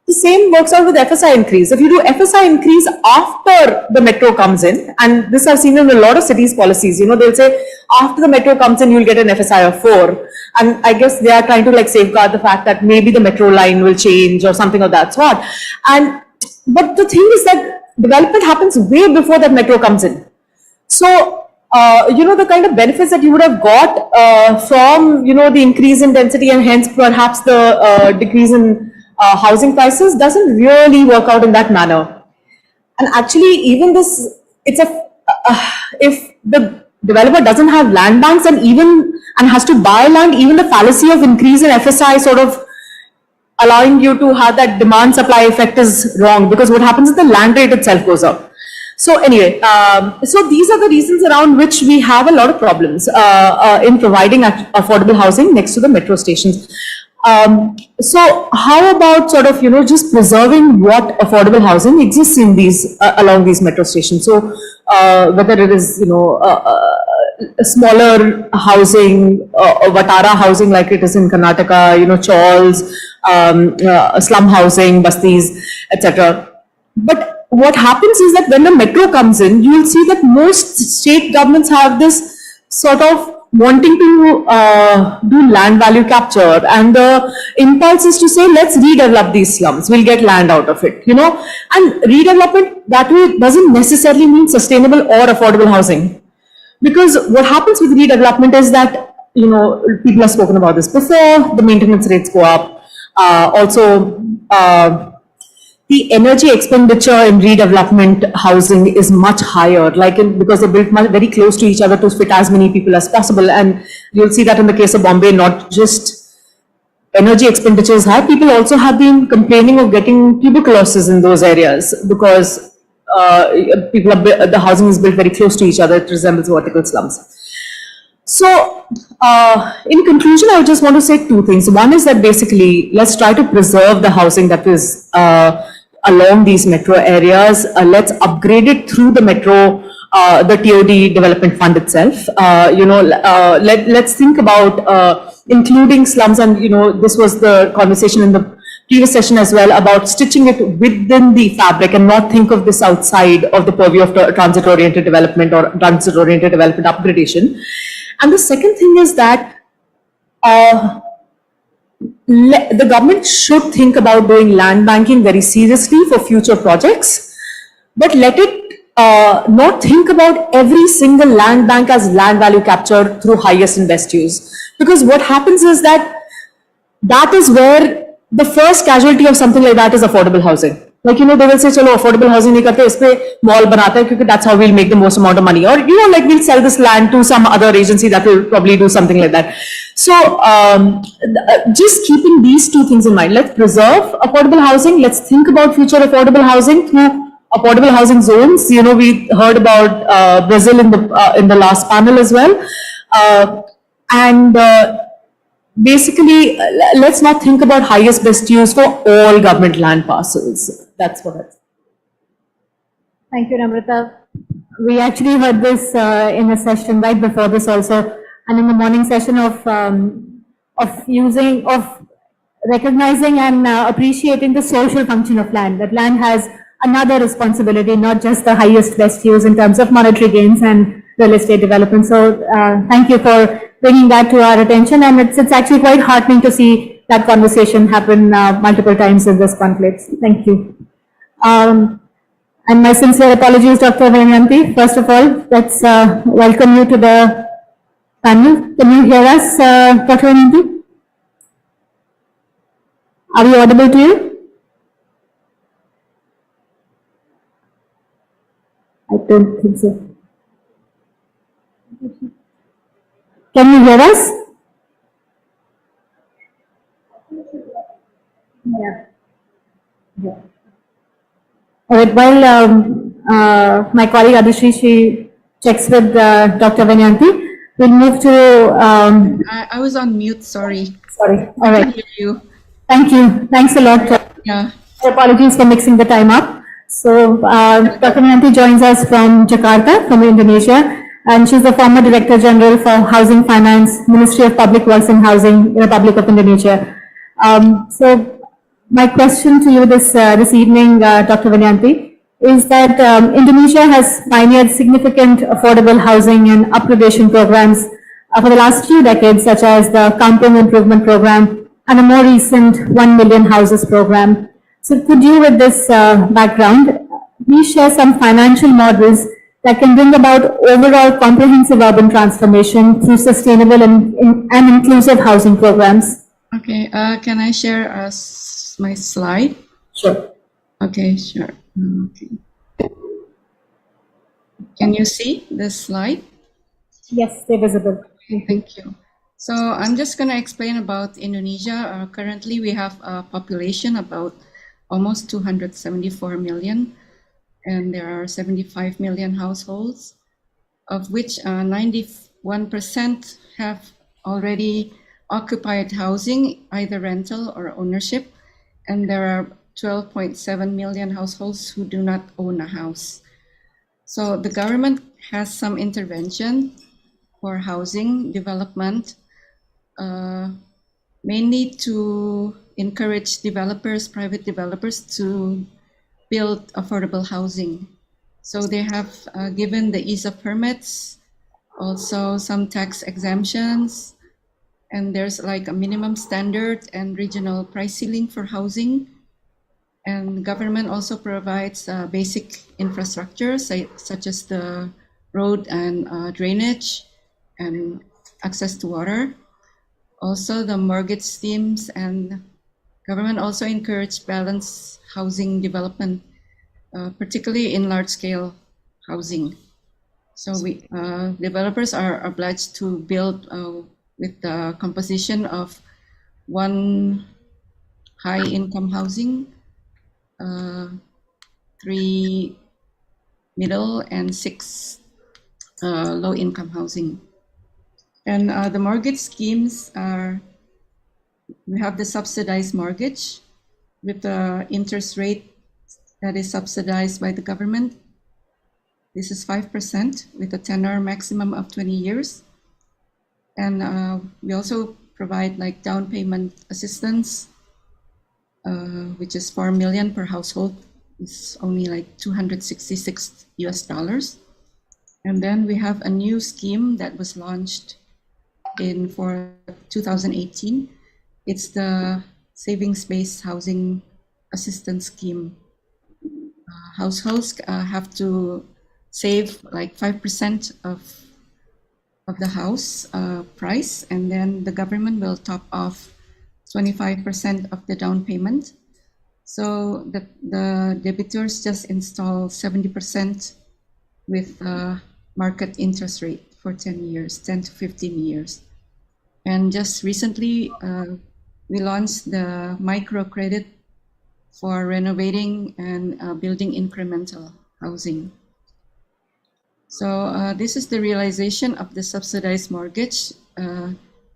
The same works out with FSI increase. If you do FSI increase after the metro comes in, and this I've seen in a lot of cities policies, they'll say after the metro comes in, you'll get an FSI of 4. And I guess they are trying to safeguard the fact that maybe the metro line will change or something of that sort. But the thing is that development happens way before that metro comes in. So, the kind of benefits that you would have got from, the increase in density and hence perhaps the decrease in housing prices doesn't really work out in that manner. And actually, even this, if the developer doesn't have land banks and has to buy land, even the fallacy of increase in FSI sort of allowing you to have that demand supply effect is wrong, because what happens is the land rate itself goes up. So anyway, so these are the reasons around which we have a lot of problems in providing affordable housing next to the metro stations. So how about sort of, just preserving what affordable housing exists in these, along these metro stations? So whether it is, smaller housing, Vatara housing like it is in Karnataka, chawls, slum housing, bastis, etc. But what happens is that when the metro comes in, you will see that most state governments have this sort of wanting to do land value capture, and the impulse is to say, let's redevelop these slums, we'll get land out of it, and redevelopment that way doesn't necessarily mean sustainable or affordable housing. Because what happens with redevelopment is that, people have spoken about this before, the maintenance rates go up. Also, the energy expenditure in redevelopment housing is much higher, because they're built very close to each other to fit as many people as possible. And you'll see that in the case of Bombay, not just energy expenditure is high, people also have been complaining of getting tuberculosis in those areas because the housing is built very close to each other. It resembles vertical slums. So, in conclusion, I just want to say two things. One is that basically, let's try to preserve the housing that is along these metro areas. Let's upgrade it through the metro, the TOD development fund itself. Let's think about including slums, and this was the conversation in the previous session as well, about stitching it within the fabric and not think of this outside of the purview of transit-oriented development or transit-oriented development upgradation. And the second thing is that the government should think about doing land banking very seriously for future projects, but let it not think about every single land bank as land value capture through highest and best use. Because what happens is that is where the first casualty of something like that is affordable housing. They will say, chalo, affordable housing nahi karte, ispe mall banate hai, because that's how we'll make the most amount of money. Or, we'll sell this land to some other agency that will probably do something like that. So, just keeping these two things in mind, let's preserve affordable housing. Let's think about future affordable housing through affordable housing zones. We heard about Brazil in the last panel as well. basically, let's not think about highest best use for all government land parcels. That's what it's. Thank you, Namrata. We actually heard this in a session right before this also, and in the morning session of recognizing and appreciating the social function of land. That land has another responsibility, not just the highest best use in terms of monetary gains and real estate development. So thank you for bringing that to our attention, and it's actually quite heartening to see that conversation happen multiple times in this conflict. Thank you. And my sincere apologies, Dr. Vayanti. First of all, let's welcome you to the panel. Can you hear us, Dr. Vayanti? Are we audible to you? I don't think so. Can you hear us? Yeah. All right, while my colleague Adishri, she checks with Dr. Vayanti, we'll move to... I was on mute, sorry. Sorry, all I right. can hear you. Thank you. Thanks a lot. Yeah. Apologies for mixing the time up. So, Dr. Vayanti joins us from Jakarta, from Indonesia, and she's the former Director General for Housing Finance, Ministry of Public Works and Housing, Republic of Indonesia. So, my question to you this evening, Dr. Vayanti, is that Indonesia has pioneered significant affordable housing and upgradation programs for the last few decades, such as the Kampung Improvement Program and a more recent 1 million houses program. So could you, with this background, please share some financial models that can bring about overall comprehensive urban transformation through sustainable and inclusive housing programs? Okay, can I share my slide? Sure. Okay, sure. Okay. Can you see this slide? Yes, they're visible. Thank you. So I'm just going to explain about Indonesia. Currently, we have a population about almost 274 million, and there are 75 million households, of which 91% have already occupied housing, either rental or ownership, and there are 12.7 million households who do not own a house. So the government has some intervention for housing development, mainly to encourage developers, private developers, to build affordable housing. So they have given the ease of permits, also some tax exemptions, and there's like a minimum standard and regional price ceiling for housing. And government also provides basic infrastructure, such as the road and drainage and access to water. Also the mortgage schemes, and government also encourage balanced housing development, particularly in large-scale housing. So we developers are obliged to build with the composition of 1 high-income housing, 3 middle, and 6 low-income housing. And the mortgage schemes are, we have the subsidized mortgage with the interest rate that is subsidized by the government. This is 5% with a tenor maximum of 20 years. And we also provide like down payment assistance, which is 4 million per household. It's only like $266 US. And then we have a new scheme that was launched for 2018. It's the savings-based housing assistance scheme. Households have to save like 5% of the house price, and then the government will top off 25% of the down payment. So the debitors just install 70% with market interest rate for 10 years, 10 to 15 years. And just recently, we launched the microcredit for renovating and building incremental housing. So this is the realization of the subsidized mortgage.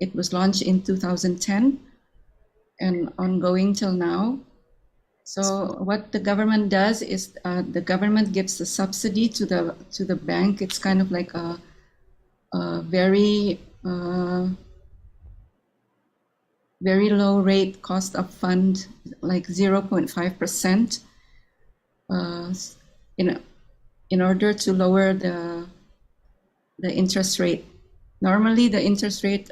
it was launched in 2010 and ongoing till now. So what the government does is the government gives the subsidy to the bank. It's kind of like a very very low rate cost of fund, like 0.5%, in order to lower the interest rate. Normally, the interest rate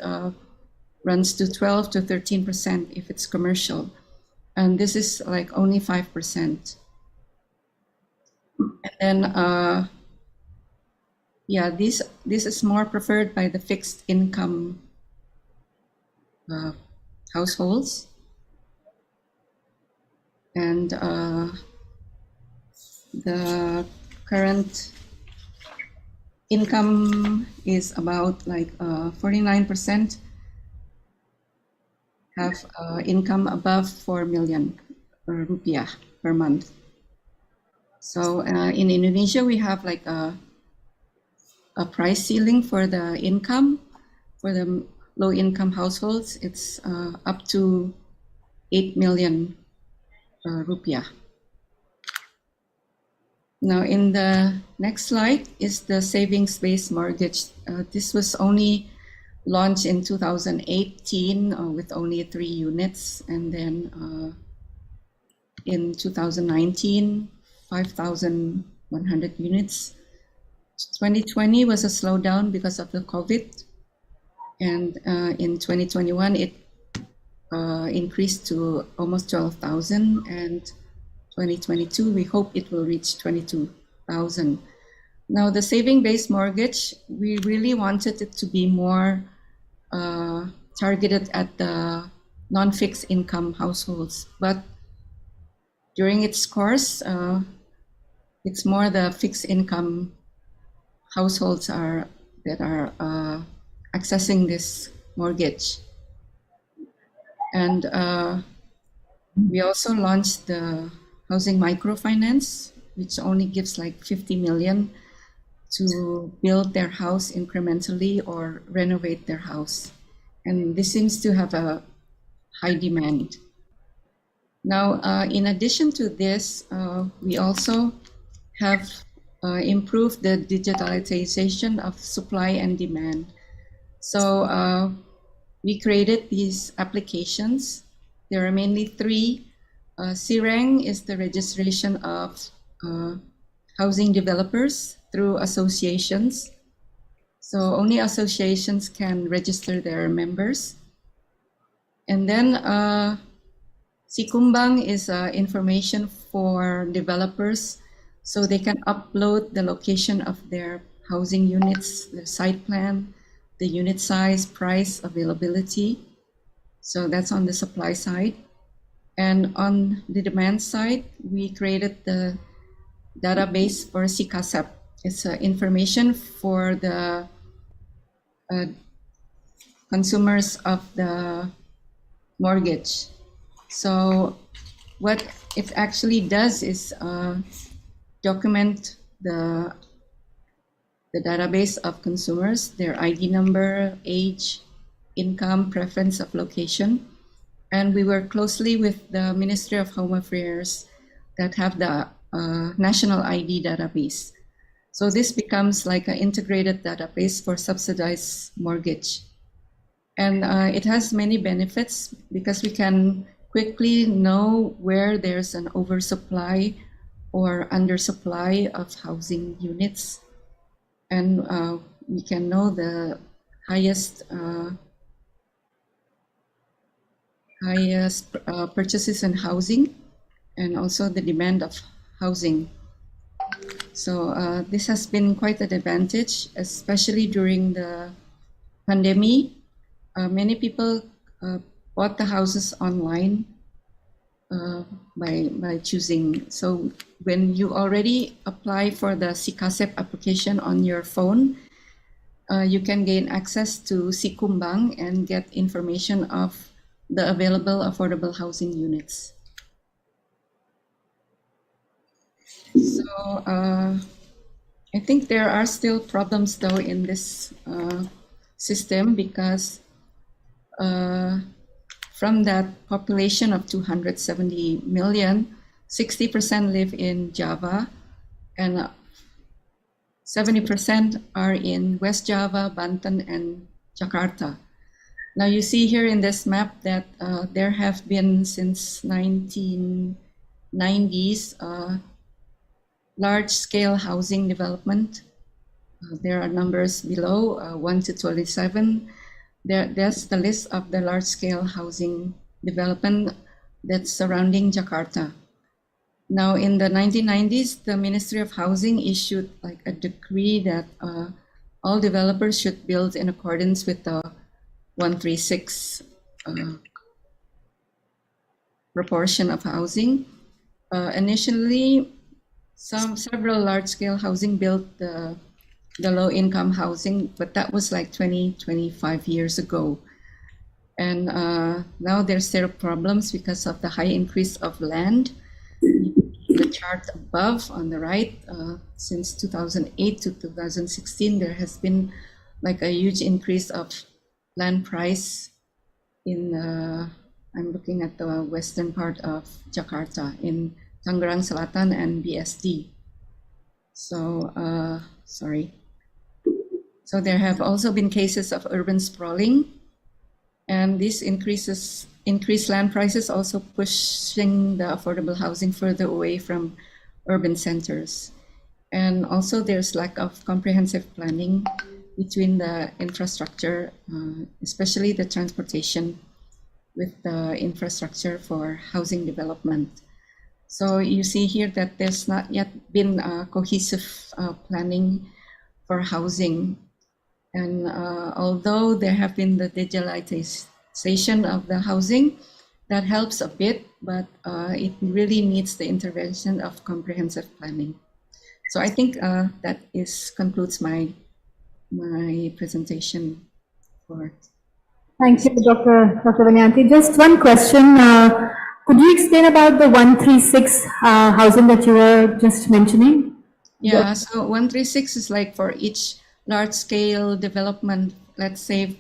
runs to 12 to 13% if it's commercial, and this is like only 5%. And then, yeah, this is more preferred by the fixed income households, and the current income is about like 49% have income above 4 million rupiah per month. So in Indonesia, we have like a price ceiling for the income. For the low-income households, it's up to 8 million rupiah. Now, in the next slide is the savings-based mortgage. This was only launched in 2018 with only 3 units, and then in 2019, 5,100 units. 2020 was a slowdown because of the COVID, and in 2021 it increased to almost 12,000, and 2022 we hope it will reach 22,000. Now the saving-based mortgage, we really wanted it to be more targeted at the non-fixed income households, but during its course, it's more the fixed income households that are accessing this mortgage. And we also launched the housing microfinance, which only gives like 50 million to build their house incrementally or renovate their house. And this seems to have a high demand. Now, in addition to this, we also have improved the digitalization of supply and demand. So we created these applications. There are mainly 3. Sireng is the registration of housing developers through associations. So only associations can register their members. And then Sikumbang is information for developers, so they can upload the location of their housing units, their site plan, the unit size, price, availability. So that's on the supply side. And on the demand side, we created the database for Sikasep. It's information for the consumers of the mortgage. So what it actually does is document the database of consumers, their ID number, age, income, preference of location. And we work closely with the Ministry of Home Affairs that have the national ID database. So this becomes like an integrated database for subsidized mortgage. And it has many benefits because we can quickly know where there's an oversupply or undersupply of housing units. And we can know the highest purchases in housing and also the demand of housing. So this has been quite an advantage, especially during the pandemic. Many people bought the houses online by choosing. So when you already apply for the Sikasep application on your phone, you can gain access to Sikumbang and get information of the available affordable housing units. So I think there are still problems though in this system because from that population of 270 million, 60% live in Java, and 70% are in West Java, Banten, and Jakarta. Now you see here in this map that there have been since 1990s large-scale housing development. There are numbers below, 1 to 27. That's the list of the large-scale housing development that's surrounding Jakarta. Now, in the 1990s, the Ministry of Housing issued like a decree that all developers should build in accordance with the 136 proportion of housing. Initially, several large-scale housing built the low-income housing, but that was like 25 years ago. And now there's still problems because of the high increase of land. The chart above on the right, since 2008 to 2016, there has been like a huge increase of land price in, I'm looking at the western part of Jakarta, in Tangerang Selatan and BSD. So, sorry. So there have also been cases of urban sprawling, and these increased land prices also pushing the affordable housing further away from urban centers. And also there's lack of comprehensive planning between the infrastructure, especially the transportation with the infrastructure for housing development. So you see here that there's not yet been cohesive planning for housing. And although there have been the digitalization of the housing, that helps a bit, but it really needs the intervention of comprehensive planning. So I think that concludes my presentation for. Thank you, Dr. Vanyanti. Just one question. Could you explain about the 136 housing that you were just mentioning? Yeah, so 136 is like for each large-scale development. Let's say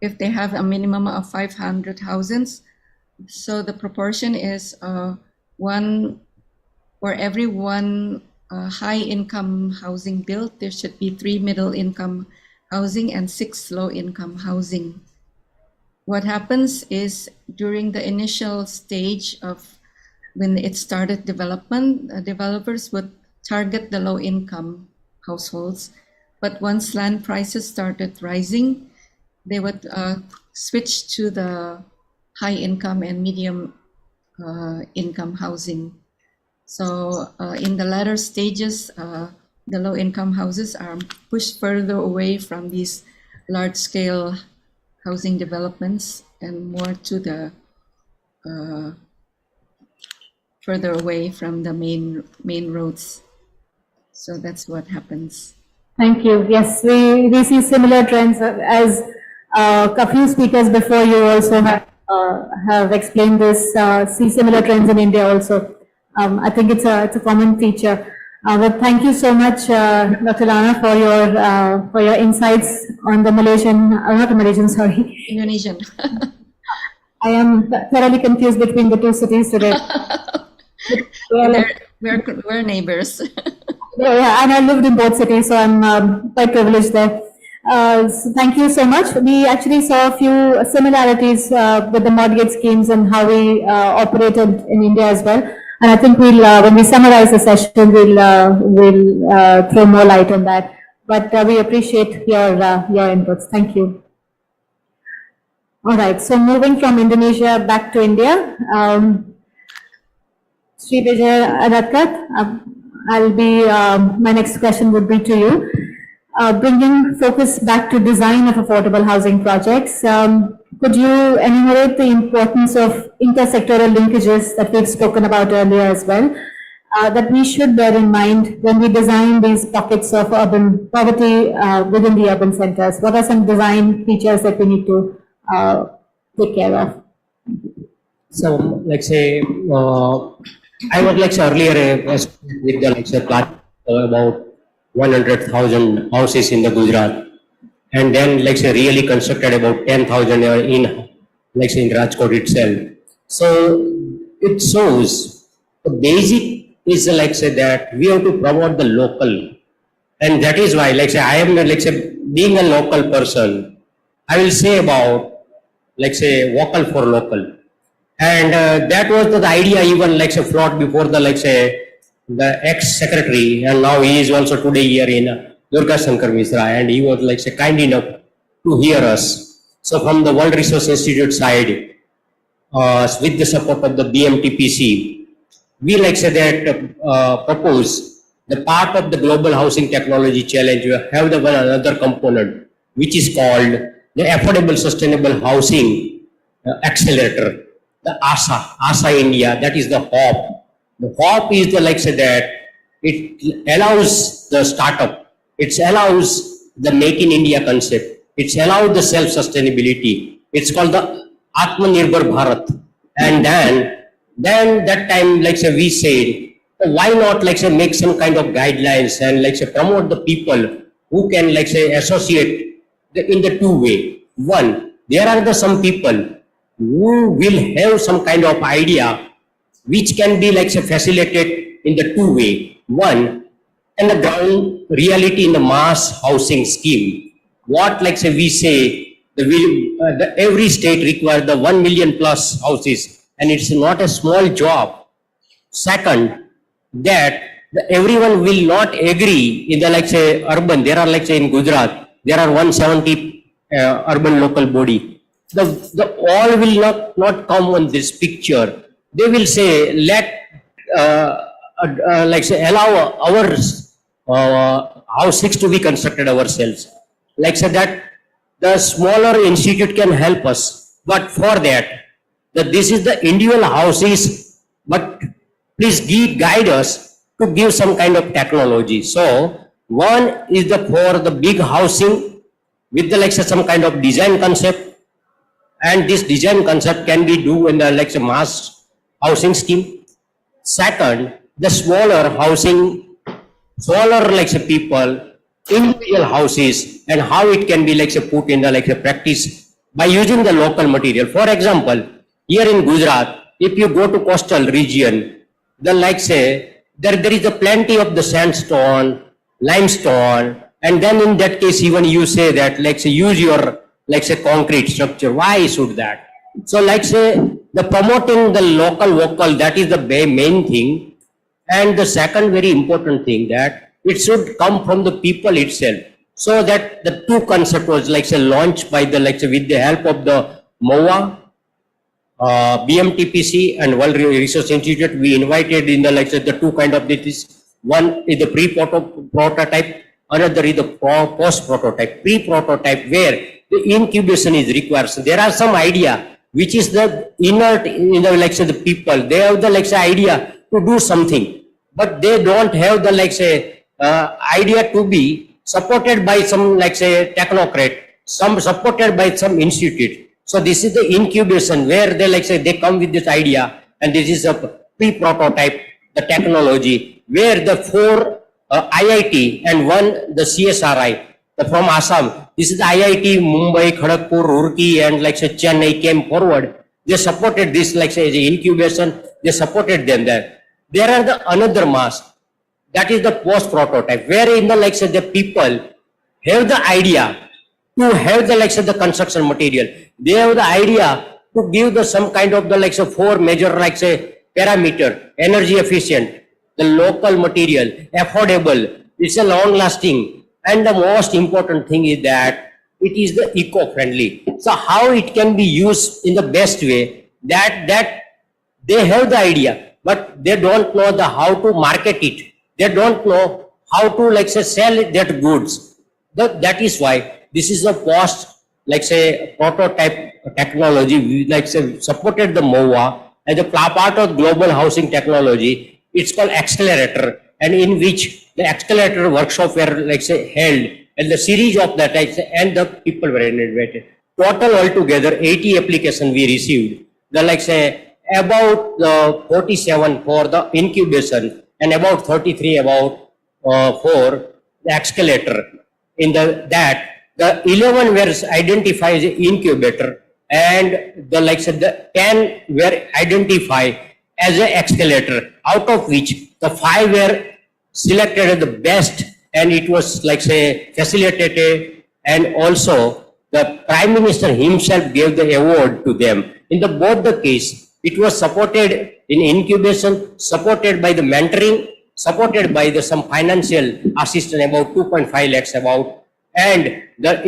if they have a minimum of 500 houses, so the proportion is one for every one high-income housing built, there should be 3 middle-income housing and 6 low-income housing. What happens is during the initial stage of when it started development, developers would target the low-income households, but once land prices started rising, they would switch to the high-income and medium income housing. So in the latter stages, the low-income houses are pushed further away from these large-scale housing developments and more to the further away from the main roads. So that's what happens. Thank you. Yes, we see similar trends as a few speakers before you also have explained this. See similar trends in India also. I think it's a common feature. But thank you so much, Dr. Lana, for your insights on the Malaysian, not Malaysian, sorry. Indonesian. I am thoroughly confused between the two cities today. We're neighbors. Yeah, and I lived in both cities, so I'm quite privileged there. So thank you so much. We actually saw a few similarities with the mortgage schemes and how we operated in India as well. And I think we'll, when we summarize the session, we'll throw more light on that. But we appreciate your inputs. Thank you. All right. So moving from Indonesia back to India, Sri Vijay Adatkat, I'll be, my next question would be to you. Bringing focus back to design of affordable housing projects, could you enumerate the importance of intersectoral linkages that we've spoken about earlier as well, that we should bear in mind when we design these pockets of urban poverty within the urban centers? What are some design features that we need to take care of? So, like say, I was like earlier with the lecture class about 100,000 houses in the Gujarat, and then like say really constructed about 10,000 in like say in Rajkot itself. So it shows the basic is like say that we have to promote the local, and that is why like say I am like say being a local person, I will say about like say vocal for local, and that was the idea even like say float before the like say the ex-secretary, and now he is also today here in Durga Shankar Misra, and he was like say kind enough to hear us. So from the World Resource Institute side, with the support of the BMTPC, we like say that propose the part of the Global Housing Technology Challenge. We have the one another component which is called the Affordable Sustainable Housing Accelerator, the ASA India. That is the HOP. The HOP is the like say that it allows the startup, it allows the Make in India concept, it allows the self-sustainability. It's called the Atmanirbhar Bharat. And then that time like say we said, why not like say make some kind of guidelines and like say promote the people who can like say associate in the two way. One, there are the some people who will have some kind of idea which can be like say facilitated in the two way. One, and the ground reality in the mass housing scheme. What like say we say the every state requires the 1 million plus houses, and it's not a small job. Second, that everyone will not agree in the like say urban. There are like say in Gujarat, there are 170 urban local body. The all will not come on this picture. They will say let like say allow our houses to be constructed ourselves. Like say that the smaller institute can help us, but for that this is the individual houses, but please guide us to give some kind of technology. So one is for the big housing with the like say some kind of design concept, and this design concept can be do in the like say mass housing scheme. Second, the smaller housing, smaller like say people, individual houses, and how it can be like say put in the like say practice by using the local material. For example, here in Gujarat, if you go to coastal region, the like say there is a plenty of the sandstone, limestone, and then in that case even you say that like say use your like say concrete structure. Why should that? So like say the promoting the local vocal, that is the main thing. And the second very important thing, that it should come from the people itself. So that the two concept was like say launched by the like say with the help of the MOA, BMTPC and World Resource Institute. We invited in the like say the two kind of this. One is the pre-prototype, another is the post-prototype. Pre-prototype where the incubation is required. So there are some idea which is the inert in the like say the people. They have the like say idea to do something, but they don't have the like say idea to be supported by some like say technocrat, some supported by some institute. So this is the incubation where they like say they come with this idea, and this is a pre-prototype, the technology where the 4 IIT and 1 the CSRI from Assam. This is the IIT Mumbai, Kharagpur, Roorkee, and like say Chennai came forward. They supported this like say the incubation. They supported them there. There are the another mass, that is the post prototype, where in the like say the people have the idea to have the like say the construction material. They have the idea to give the some kind of the like say 4 major like say parameter: energy efficient, the local material, affordable, it's a long lasting, and the most important thing is that it is the eco-friendly. So how it can be used in the best way, that they have the idea, but they don't know the how to market it. They don't know how to like say sell that goods. That is why this is a post like say prototype technology. We like say supported the MOA as a part of global housing technology. It's called Accelerator, and in which the Accelerator workshop were like say held, and the series of that like say, and the people were invited. Total altogether 80 applications we received. The like say about 47 for the incubation and about 33 about for the accelerator. In the the 11 were identified as incubator, and the like said the 10 were identified as an accelerator, out of which the 5 were selected as the best, and it was like say facilitated, and also the Prime Minister himself gave the award to them. In the both the case, it was supported in incubation, supported by the mentoring, supported by the some financial assistance about 2.5 lakhs about, and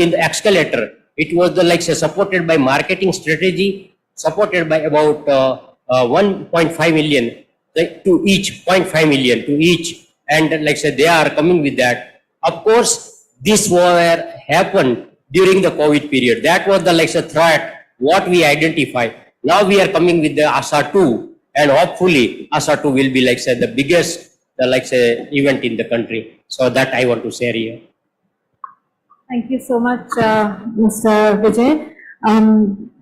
in the accelerator, it was the like say supported by marketing strategy, supported by about 1.5 million to each, 0.5 million to each, and like say they are coming with that. Of course, this were happened during the COVID period. That was the like say threat what we identified. Now we are coming with the ASA 2, and hopefully ASA 2 will be like say the biggest like say event in the country. So that I want to share here. Thank you so much, Mr. Vijay.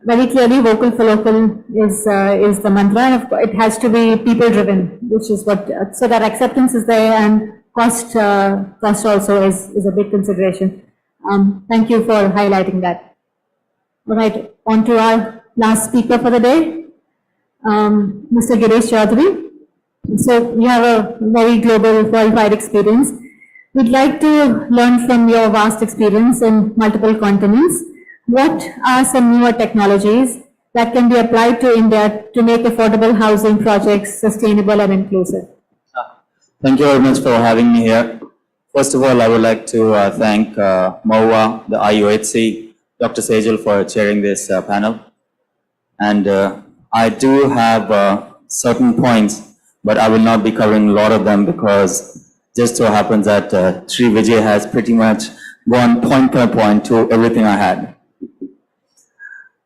Very clearly, vocal for local is the mantra, and of course, it has to be people-driven, which is what. So that acceptance is there, and cost also is a big consideration. Thank you for highlighting that. All right, on to our last speaker for the day, Mr. Girish Singh. So you have a very global, worldwide experience. We'd like to learn from your vast experience in multiple continents. What are some newer technologies that can be applied to India to make affordable housing projects sustainable and inclusive? Thank you very much for having me here. First of all, I would like to thank MOA, the IUHC, Dr. Sejal for chairing this panel. And I do have certain points, but I will not be covering a lot of them because just so happens that Sri Vijay has pretty much gone point by point to everything I had.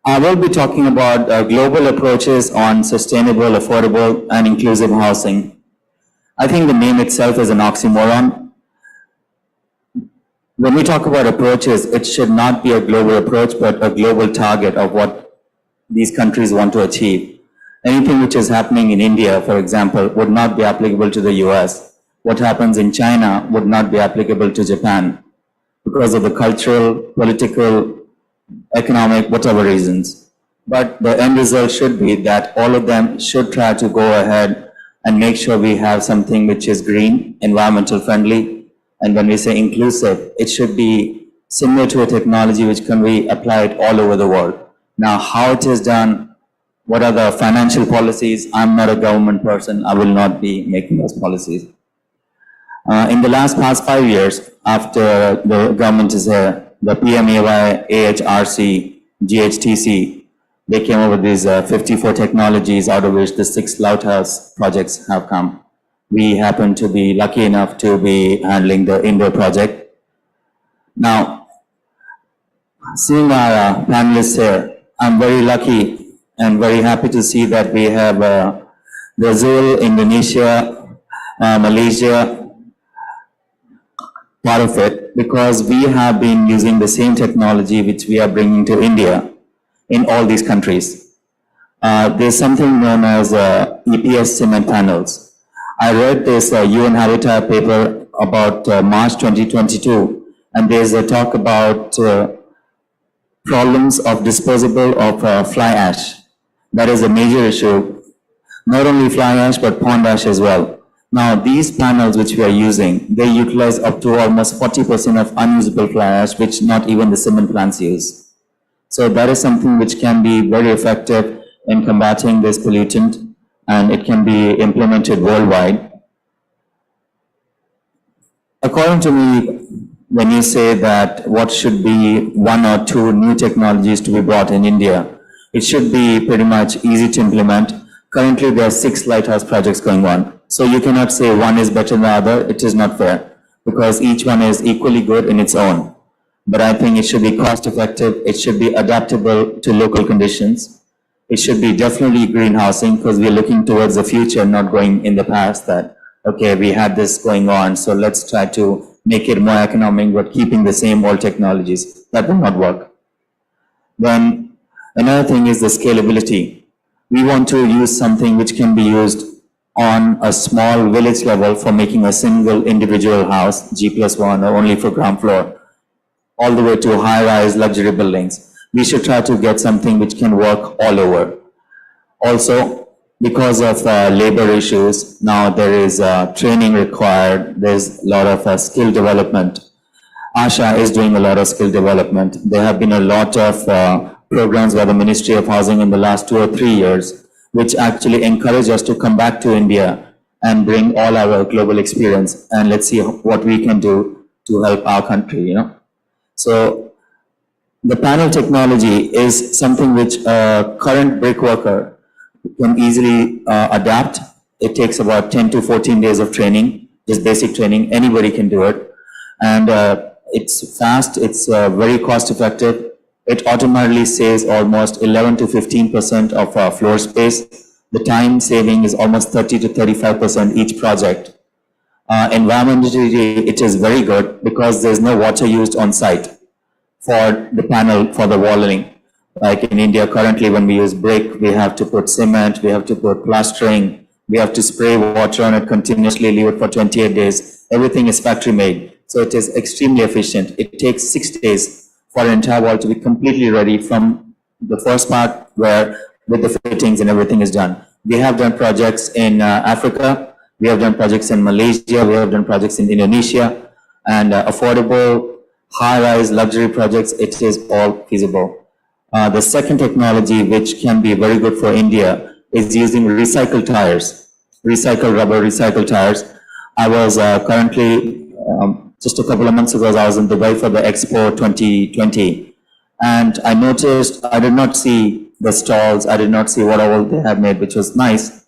I will be talking about global approaches on sustainable, affordable, and inclusive housing. I think the name itself is an oxymoron. When we talk about approaches, it should not be a global approach, but a global target of what these countries want to achieve. Anything which is happening in India, for example, would not be applicable to the US. What happens in China would not be applicable to Japan because of the cultural, political, economic, whatever reasons. But the end result should be that all of them should try to go ahead and make sure we have something which is green, environmental friendly. And when we say inclusive, it should be similar to a technology which can be applied all over the world. Now, how it is done, what are the financial policies? I'm not a government person. I will not be making those policies. In the past 5 years, after the government is here, the PMAY, AHRC, GHTC, they came up with these 54 technologies, out of which the 6 lighthouse projects have come. We happen to be lucky enough to be handling the indoor project. Now, seeing our panelists here, I'm very lucky and very happy to see that we have Brazil, Indonesia, Malaysia, part of it, because we have been using the same technology which we are bringing to India in all these countries. There's something known as EPS cement panels. I read this UN Habitat paper about March 2022, and there's a talk about problems of disposable of fly ash. That is a major issue, not only fly ash, but pond ash as well. Now, these panels which we are using, they utilize up to almost 40% of unusable fly ash, which not even the cement plants use. So that is something which can be very effective in combating this pollutant, and it can be implemented worldwide. According to me, when you say that what should be 1 or 2 new technologies to be brought in India, it should be pretty much easy to implement. Currently, there are 6 lighthouse projects going on. So you cannot say one is better than the other. It is not fair because each one is equally good in its own. But I think it should be cost effective. It should be adaptable to local conditions. It should be definitely green housing because we're looking towards the future, not going in the past that, okay, we had this going on, so let's try to make it more economic, but keeping the same old technologies. That will not work. Then another thing is the scalability. We want to use something which can be used on a small village level for making a single individual house, G+1 or only for ground floor. all the way to high-rise luxury buildings. We should try to get something which can work all over. Also, because of labor issues, now there is training required. There's a lot of skill development. Asha is doing a lot of skill development. There have been a lot of programs by the Ministry of Housing in the last 2 or 3 years, which actually encourage us to come back to India and bring all our global experience, and let's see what we can do to help our country, So the panel technology is something which a current brick worker can easily adapt. It takes about 10 to 14 days of training, just basic training. Anybody can do it. And it's fast, it's very cost effective. It automatically saves almost 11 to 15% of floor space. The time saving is almost 30 to 35% each project. Environmentally, it is very good because there's no water used on site for the panel, for the walling. Like in India, currently when we use brick, we have to put cement, we have to put plastering, we have to spray water on it continuously, leave it for 28 days. Everything is factory made. So it is extremely efficient. It takes 6 days for an entire wall to be completely ready from the first part where with the fittings and everything is done. We have done projects in Africa, we have done projects in Malaysia, we have done projects in Indonesia, and affordable, high-rise luxury projects, it is all feasible. The second technology which can be very good for India is using recycled tires, recycled rubber, recycled tires. I was currently, just a couple of months ago, I was in Dubai for the Expo 2020, and I noticed, I did not see the stalls, I did not see what all they have made, which was nice.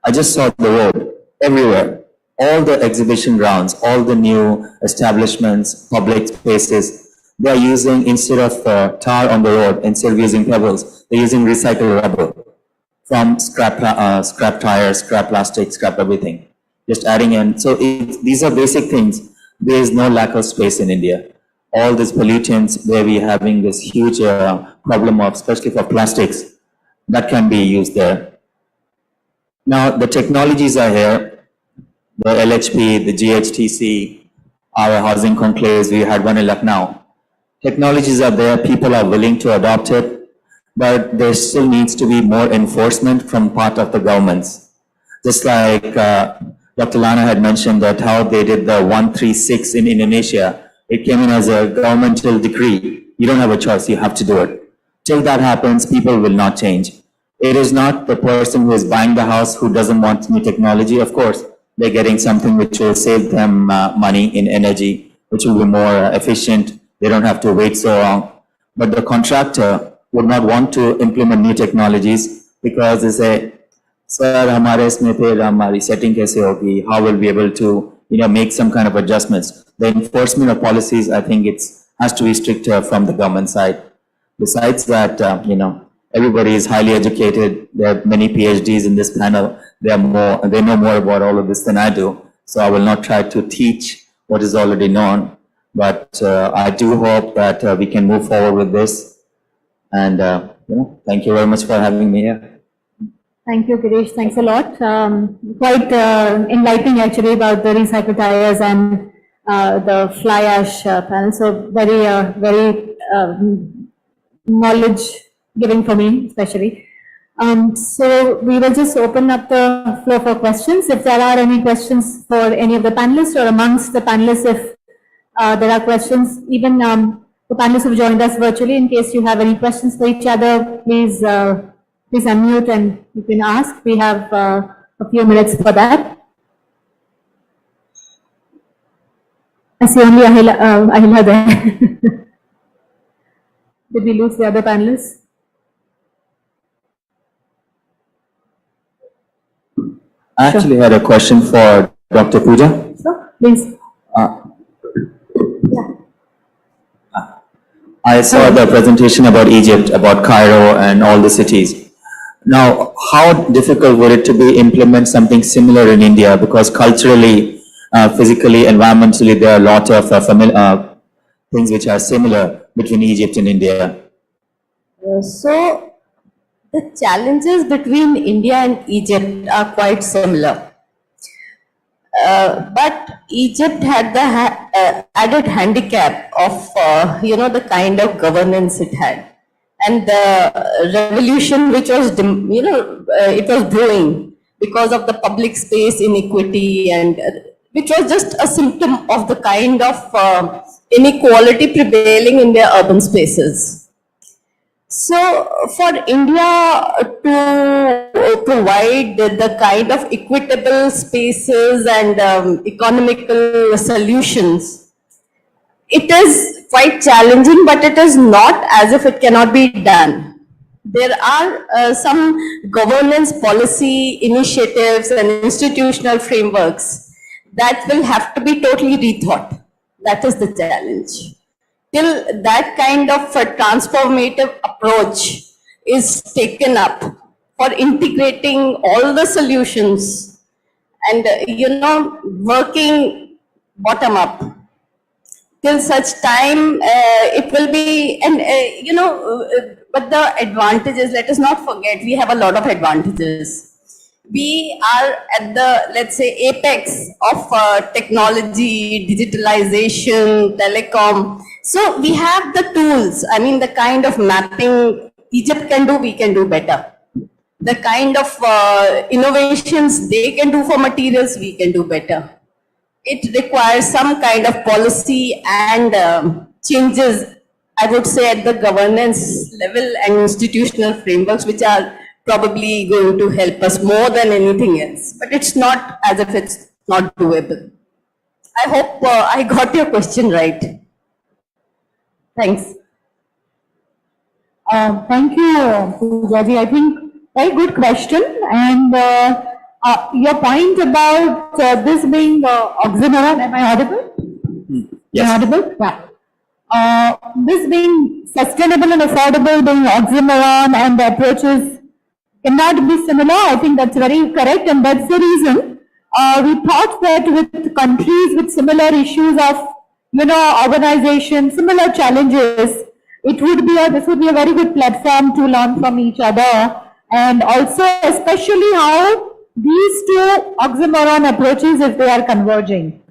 I just saw the road everywhere, all the exhibition grounds, all the new establishments, public spaces, they are using, instead of tar on the road, instead of using pebbles, they're using recycled rubber from scrap tires, scrap plastic, scrap everything, just adding in. So these are basic things. There is no lack of space in India. All these pollutants, where we're having this huge problem of, especially for plastics, that can be used there. Now, the technologies are here, the LHP, the GHTC, our housing conclaves, we had one in Lucknow. Technologies are there, people are willing to adopt it, but there still needs to be more enforcement from part of the governments. Just like Dr. Lana had mentioned that how they did the 136 in Indonesia, it came in as a governmental decree. You don't have a choice, you have to do it. Till that happens, people will not change. It is not the person who is buying the house who doesn't want new technology. Of course, they're getting something which will save them money in energy, which will be more efficient. They don't have to wait so long. But the contractor would not want to implement new technologies because they say, sir, hamare isme pe hamari setting kaise hogi? How will we be able to, make some kind of adjustments? The enforcement of policies, I think has to be stricter from the government side. Besides that, everybody is highly educated. There are many PhDs in this panel. They know more about all of this than I do. So I will not try to teach what is already known. But I do hope that we can move forward with this. And, thank you very much for having me here. Thank you, Girish. Thanks a lot. Quite enlightening actually about the recycled tires and the fly ash panel. So very knowledge giving for me, especially. So we will just open up the floor for questions. If there are any questions for any of the panelists or amongst the panelists, if there are questions, even the panelists who have joined us virtually, in case you have any questions for each other, please unmute and you can ask. We have a few minutes for that. I see only Ahila there. Did we lose the other panelists? I actually had a question for Dr. Pooja. Sure, please. I saw the presentation about Egypt, about Cairo and all the cities. Now, how difficult would it to be implement something similar in India? Because culturally, physically, environmentally, there are a lot of things which are similar between Egypt and India. So the challenges between India and Egypt are quite similar. But Egypt had the added handicap of, the kind of governance it had. And the revolution which was, it was brewing because of the public space inequity, and which was just a symptom of the kind of inequality prevailing in their urban spaces. So for India to provide the kind of equitable spaces and economical solutions, it is quite challenging, but it is not as if it cannot be done. There are some governance policy initiatives and institutional frameworks that will have to be totally rethought. That is the challenge. Till that kind of a transformative approach is taken up for integrating all the solutions and, working bottom up, till such time it will be, and but the advantages, let us not forget, we have a lot of advantages. We are at the, let's say, apex of technology, digitalization, telecom. So we have the tools. I mean, the kind of mapping Egypt can do, we can do better. The kind of innovations they can do for materials, we can do better. It requires some kind of policy and changes, I would say, at the governance level and institutional frameworks, which are probably going to help us more than anything else. But it's not as if it's not doable. I hope I got your question right. Thanks. Thank you, Poojaji. I think very good question. And your point about this being oxymoron, am I audible? Yes. Am I audible? Yeah. This being sustainable and affordable being oxymoron, and the approaches cannot be similar. I think that's very correct, and that's the reason we thought that with countries with similar issues of, urbanization, similar challenges, this would be a very good platform to learn from each other, and also especially how these two oxymoron approaches, if they are converging.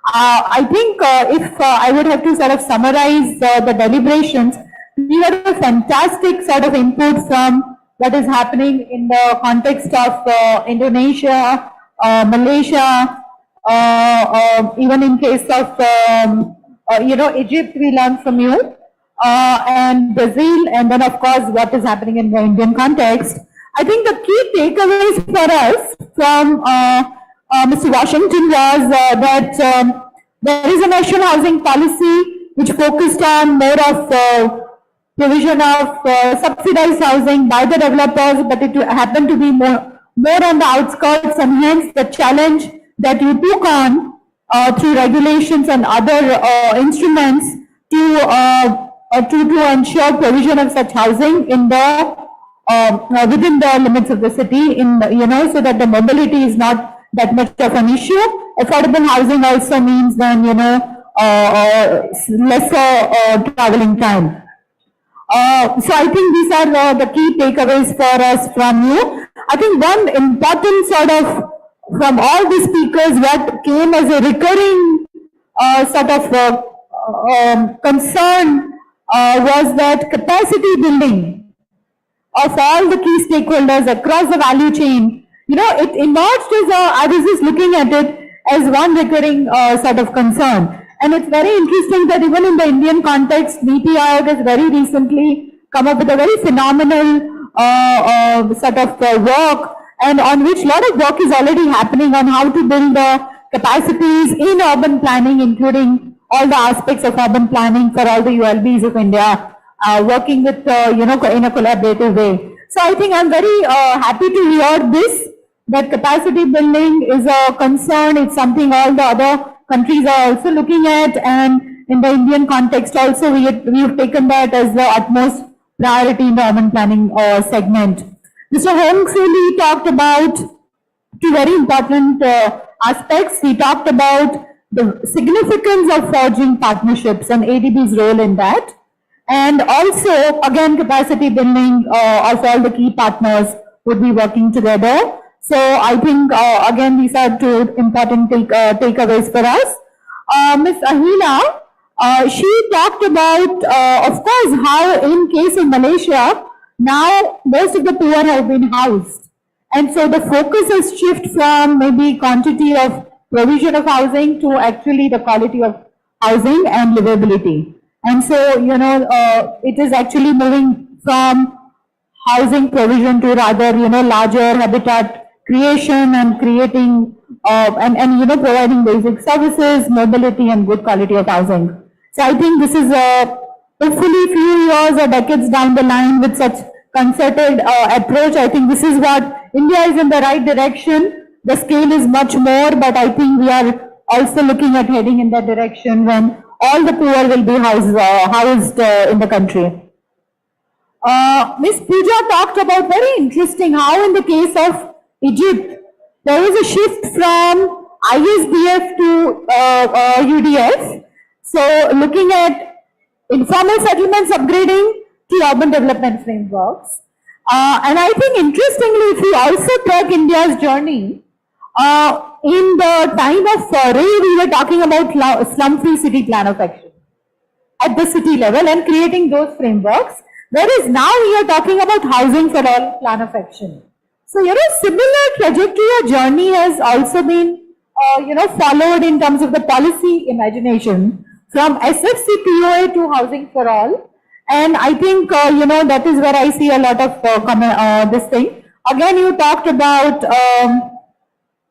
I think if I would have to sort of summarize the deliberations, we had a fantastic sort of input from what is happening in the context of Indonesia, Malaysia, even in case of, Egypt, we learned from you, and Brazil, and then of course what is happening in the Indian context. I think the key takeaways for us from Mr. Washington was that there is a national housing policy which focused on more of provision of subsidized housing by the developers, but it happened to be more on the outskirts, and hence the challenge that you took on through regulations and other instruments to ensure provision of such housing in the within the limits of the city, so that the mobility is not that much of an issue. Affordable housing also means then, lesser traveling time. So I think these are the key takeaways for us from you. I think one important sort of, from all the speakers, what came as a recurring sort of concern was that capacity building of all the key stakeholders across the value chain. It emerged as I was just looking at it as one recurring sort of concern. And it's very interesting that even in the Indian context, NITI Aayog has very recently come up with a very phenomenal sort of work, and on which a lot of work is already happening on how to build the capacities in urban planning, including all the aspects of urban planning for all the ULBs of India, working with, in a collaborative way. So I think I'm very happy to hear this, that capacity building is a concern. It's something all the other countries are also looking at, and in the Indian context also, we've taken that as the utmost priority in the urban planning segment. Mr. Holmesy talked about two very important aspects. He talked about the significance of forging partnerships and ADB's role in that, and also again capacity building of all the key partners would be working together. So I think, again, these are two important takeaways for us. Ms. Ahila, she talked about, of course, how in case of Malaysia, now most of the poor have been housed. And so the focus has shifted from maybe quantity of provision of housing to actually the quality of housing and livability. And so, it is actually moving from housing provision to rather, larger habitat creation and creating and providing basic services, mobility and good quality of housing. So I think this is hopefully few years or decades down the line with such concerted approach. I think this is what India is in the right direction. The scale is much more, but I think we are also looking at heading in that direction when all the poor will be housed in the country. Ms. Pooja talked about very interesting how in the case of Egypt, there is a shift from ISDF to UDF. So looking at informal settlements upgrading to urban development frameworks. And I think interestingly, if we also track India's journey, in the time of Ray, we were talking about slum-free city plan of action at the city level and creating those frameworks. Whereas now we are talking about housing for all plan of action. So, similar trajectory or journey has also been, followed in terms of the policy imagination from SFC POA to housing for all. And I think, that is where I see a lot of this thing. Again, you talked about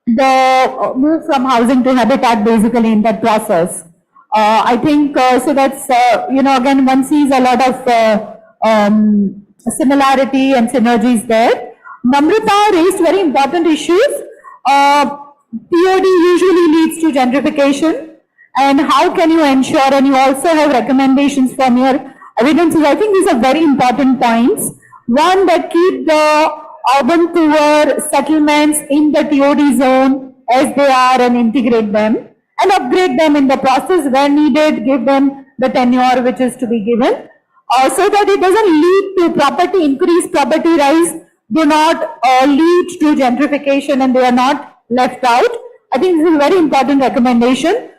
the move from housing to habitat basically in that process. I think, so that's, again, one sees a lot of similarity and synergies there. Namrata raised very important issues. POD usually leads to gentrification, and how can you ensure, and you also have recommendations from your evidences. I think these are very important points. One, that keep the urban poor settlements in the TOD zone as they are and integrate them and upgrade them in the process where needed, give them the tenure which is to be given. So that it doesn't lead to property increase, property rise, do not lead to gentrification and they are not left out. I think this is a very important recommendation.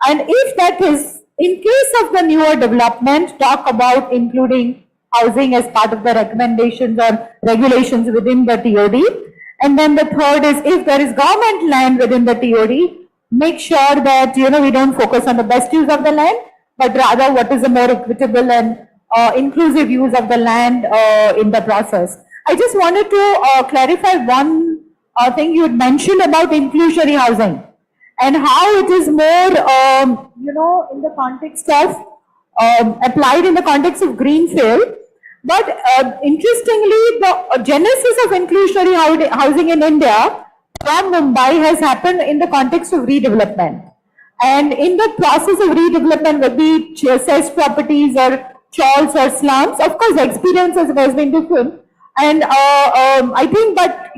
And if that is, in case of the newer development, talk about including housing as part of the recommendations or regulations within the TOD. And then the third is, if there is government land within the TOD, make sure that, we don't focus on the best use of the land, but rather what is a more equitable and inclusive use of the land in the process. I just wanted to clarify one thing you had mentioned about inclusionary housing and how it is more, in the context of, applied in the context of greenfield. But interestingly, the genesis of inclusionary housing in India from Mumbai has happened in the context of redevelopment. And in the process of redevelopment, whether it be cessed properties or chawls or slums, of course, the experience has been different. And I think, but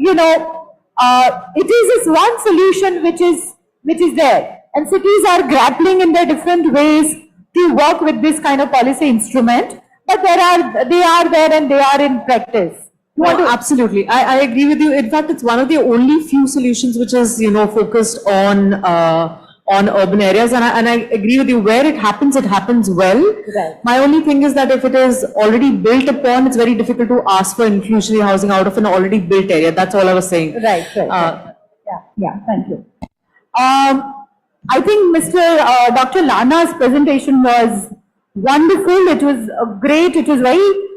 it is this one solution which is there, and cities are grappling in their different ways to work with this kind of policy instrument. But they are there and they are in practice. No, absolutely. I agree with you. In fact, it's one of the only few solutions which is, focused on urban areas. And I agree with you. Where it happens well. Right. My only thing is that if it is already built upon, it's very difficult to ask for inclusionary housing out of an already built area. That's all I was saying. Right. Yeah. Thank you. I think Dr. Lana's presentation was wonderful. It was great. It was very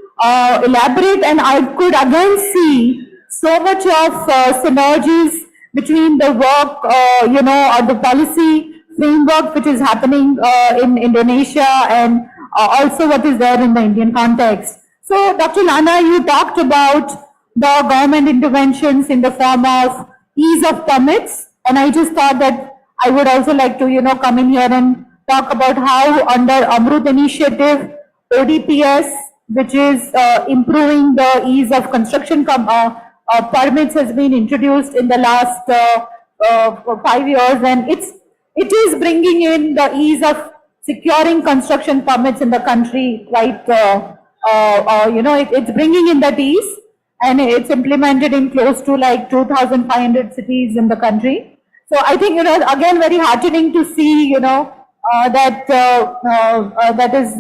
elaborate, and I could again see so much of synergies between the work, or the policy framework which is happening in Indonesia and also what is there in the Indian context. So, Dr. Lana, you talked about the government interventions in the form of ease of permits, and I just thought that I would also like to, come in here and talk about how under Amrut initiative, ODPS, which is improving the ease of construction permits, has been introduced in the last 5 years, and it is bringing in the ease of securing construction permits in the country quite, it's bringing in that ease. and it's implemented in close to like 2,500 cities in the country. So I think, again, very heartening to see, that is,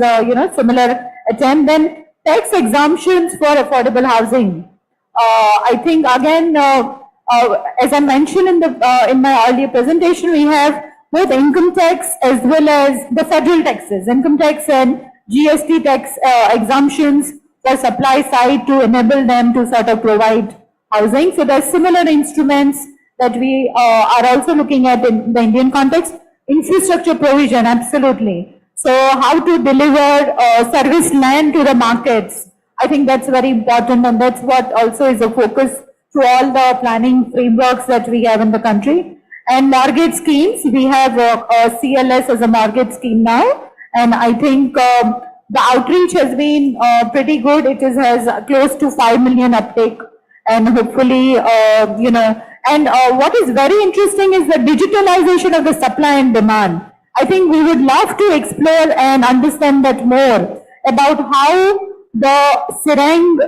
similar attempt. Then tax exemptions for affordable housing. I think again, as I mentioned in my earlier presentation, we have both income tax as well as the federal taxes, income tax and GST tax exemptions for supply side to enable them to sort of provide housing. So there's similar instruments that we are also looking at in the Indian context. Infrastructure provision, absolutely. So how to deliver service land to the markets. I think that's very important, and that's what also is a focus to all the planning frameworks that we have in the country. And mortgage schemes, we have a CLS as a mortgage scheme now, and I think the outreach has been pretty good. It has close to 5 million uptake, and hopefully, and what is very interesting is the digitalization of the supply and demand. I think we would love to explore and understand that more about how the Serang,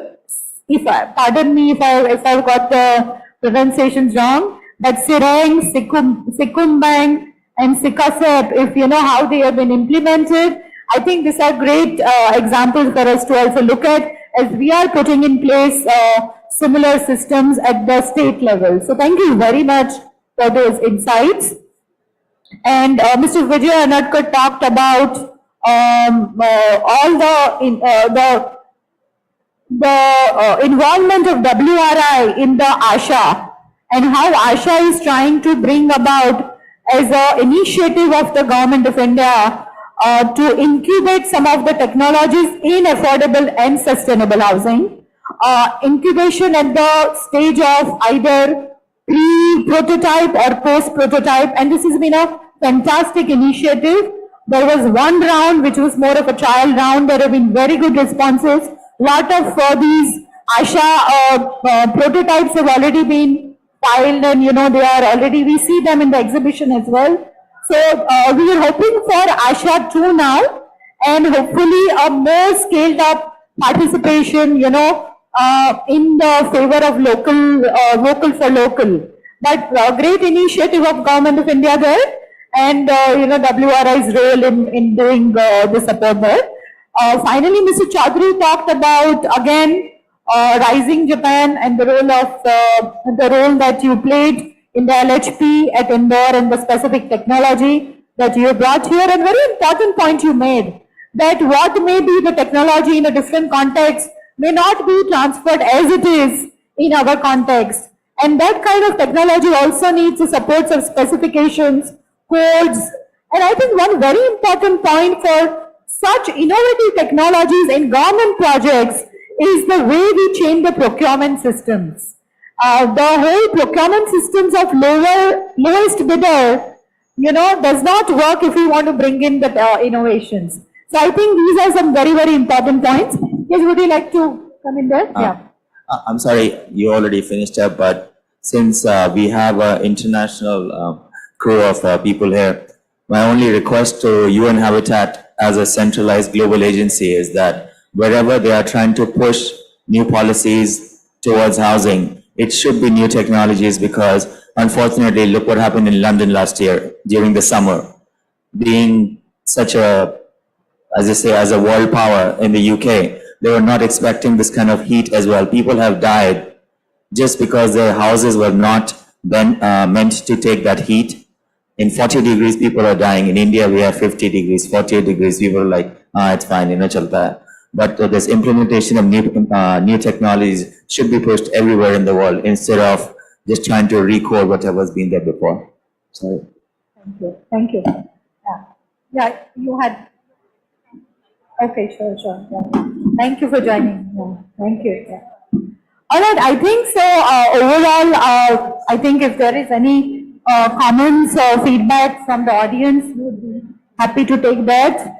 pardon me if I got the pronunciations wrong, but Serang, Sikumbang, and Sikasep, if you know how they have been implemented, I think these are great examples for us to also look at as we are putting in place similar systems at the state level. So thank you very much for those insights. And Mr. Vijay Anadkar talked about all the involvement of WRI in the ASHA and how ASHA is trying to bring about as an initiative of the Government of India to incubate some of the technologies in affordable and sustainable housing. Incubation at the stage of either pre-prototype or post-prototype, and this has been a fantastic initiative. There was one round which was more of a trial round. There have been very good responses. Lot of these ASHA prototypes have already been filed, and they are already, we see them in the exhibition as well. So we are hoping for ASHA 2 now, and hopefully a more scaled up participation, in the favor of vocal for local. But great initiative of Government of India there, and WRI's role in doing the support there. Finally, Mr. Chaudhary talked about again Rising Japan and the role that you played in the LHP at Indore and the specific technology that you brought here. And very important point you made, that what may be the technology in a different context may not be transferred as it is in our context. And that kind of technology also needs the supports of specifications, codes. And I think one very important point for such innovative technologies in government projects is the way we change the procurement systems. The whole procurement systems of lowest bidder, does not work if we want to bring in the innovations. So I think these are some very, very important points. Yes, would you like to come in there? Yeah. I'm sorry, you already finished up, but since we have an international crew of people here, my only request to UN Habitat as a centralized global agency is that wherever they are trying to push new policies towards housing, it should be new technologies, because unfortunately, look what happened in London last year during the summer. Being such a, as I say, as a world power in the UK, they were not expecting this kind of heat as well. People have died just because their houses were not meant to take that heat. In 40 degrees, people are dying. In India, we have 50 degrees, 48 degrees. People are like, it's fine, chalta hai. But this implementation of new technologies should be pushed everywhere in the world instead of just trying to recode whatever's been there before. Sorry. Thank you. Thank you. Yeah, you had. Okay, sure. Yeah. Thank you for joining. Yeah. Thank you. Yeah. All right, I think so. Overall, I think if there is any comments or feedback from the audience, we would be happy to take that.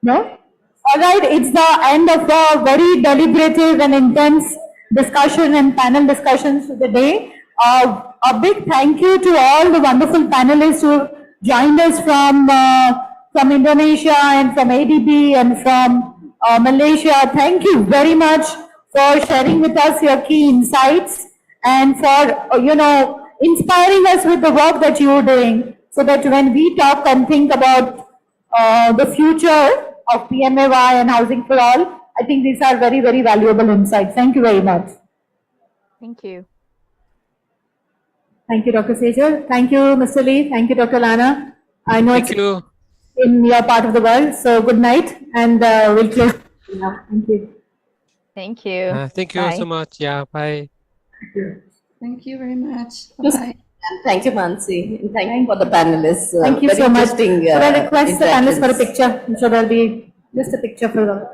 No? All right, it's the end of a very deliberative and intense discussion and panel discussions for the day. A big thank you to all the wonderful panelists who joined us from Indonesia and from ADB and from Malaysia. Thank you very much for sharing with us your key insights and for, inspiring us with the work that you are doing so that when we talk and think about the future of PMAY and Housing for All, I think these are very, very valuable insights. Thank you very much. Thank you. Thank you, Dr. Sejal. Thank you, Mr. Lee. Thank you, Dr. Lana. I know Thank it's you. in your part of the world, so good night, and we'll close now. Thank you. Thank you. Thank you Bye. so much. Yeah, bye. Thank you very much. Just- Bye. Thank you, Mansi. And thank you for the panelists. Thank you Very so much. interesting, Could I request the panelists for a interactions. picture? I'm sure there'll be just a picture for them.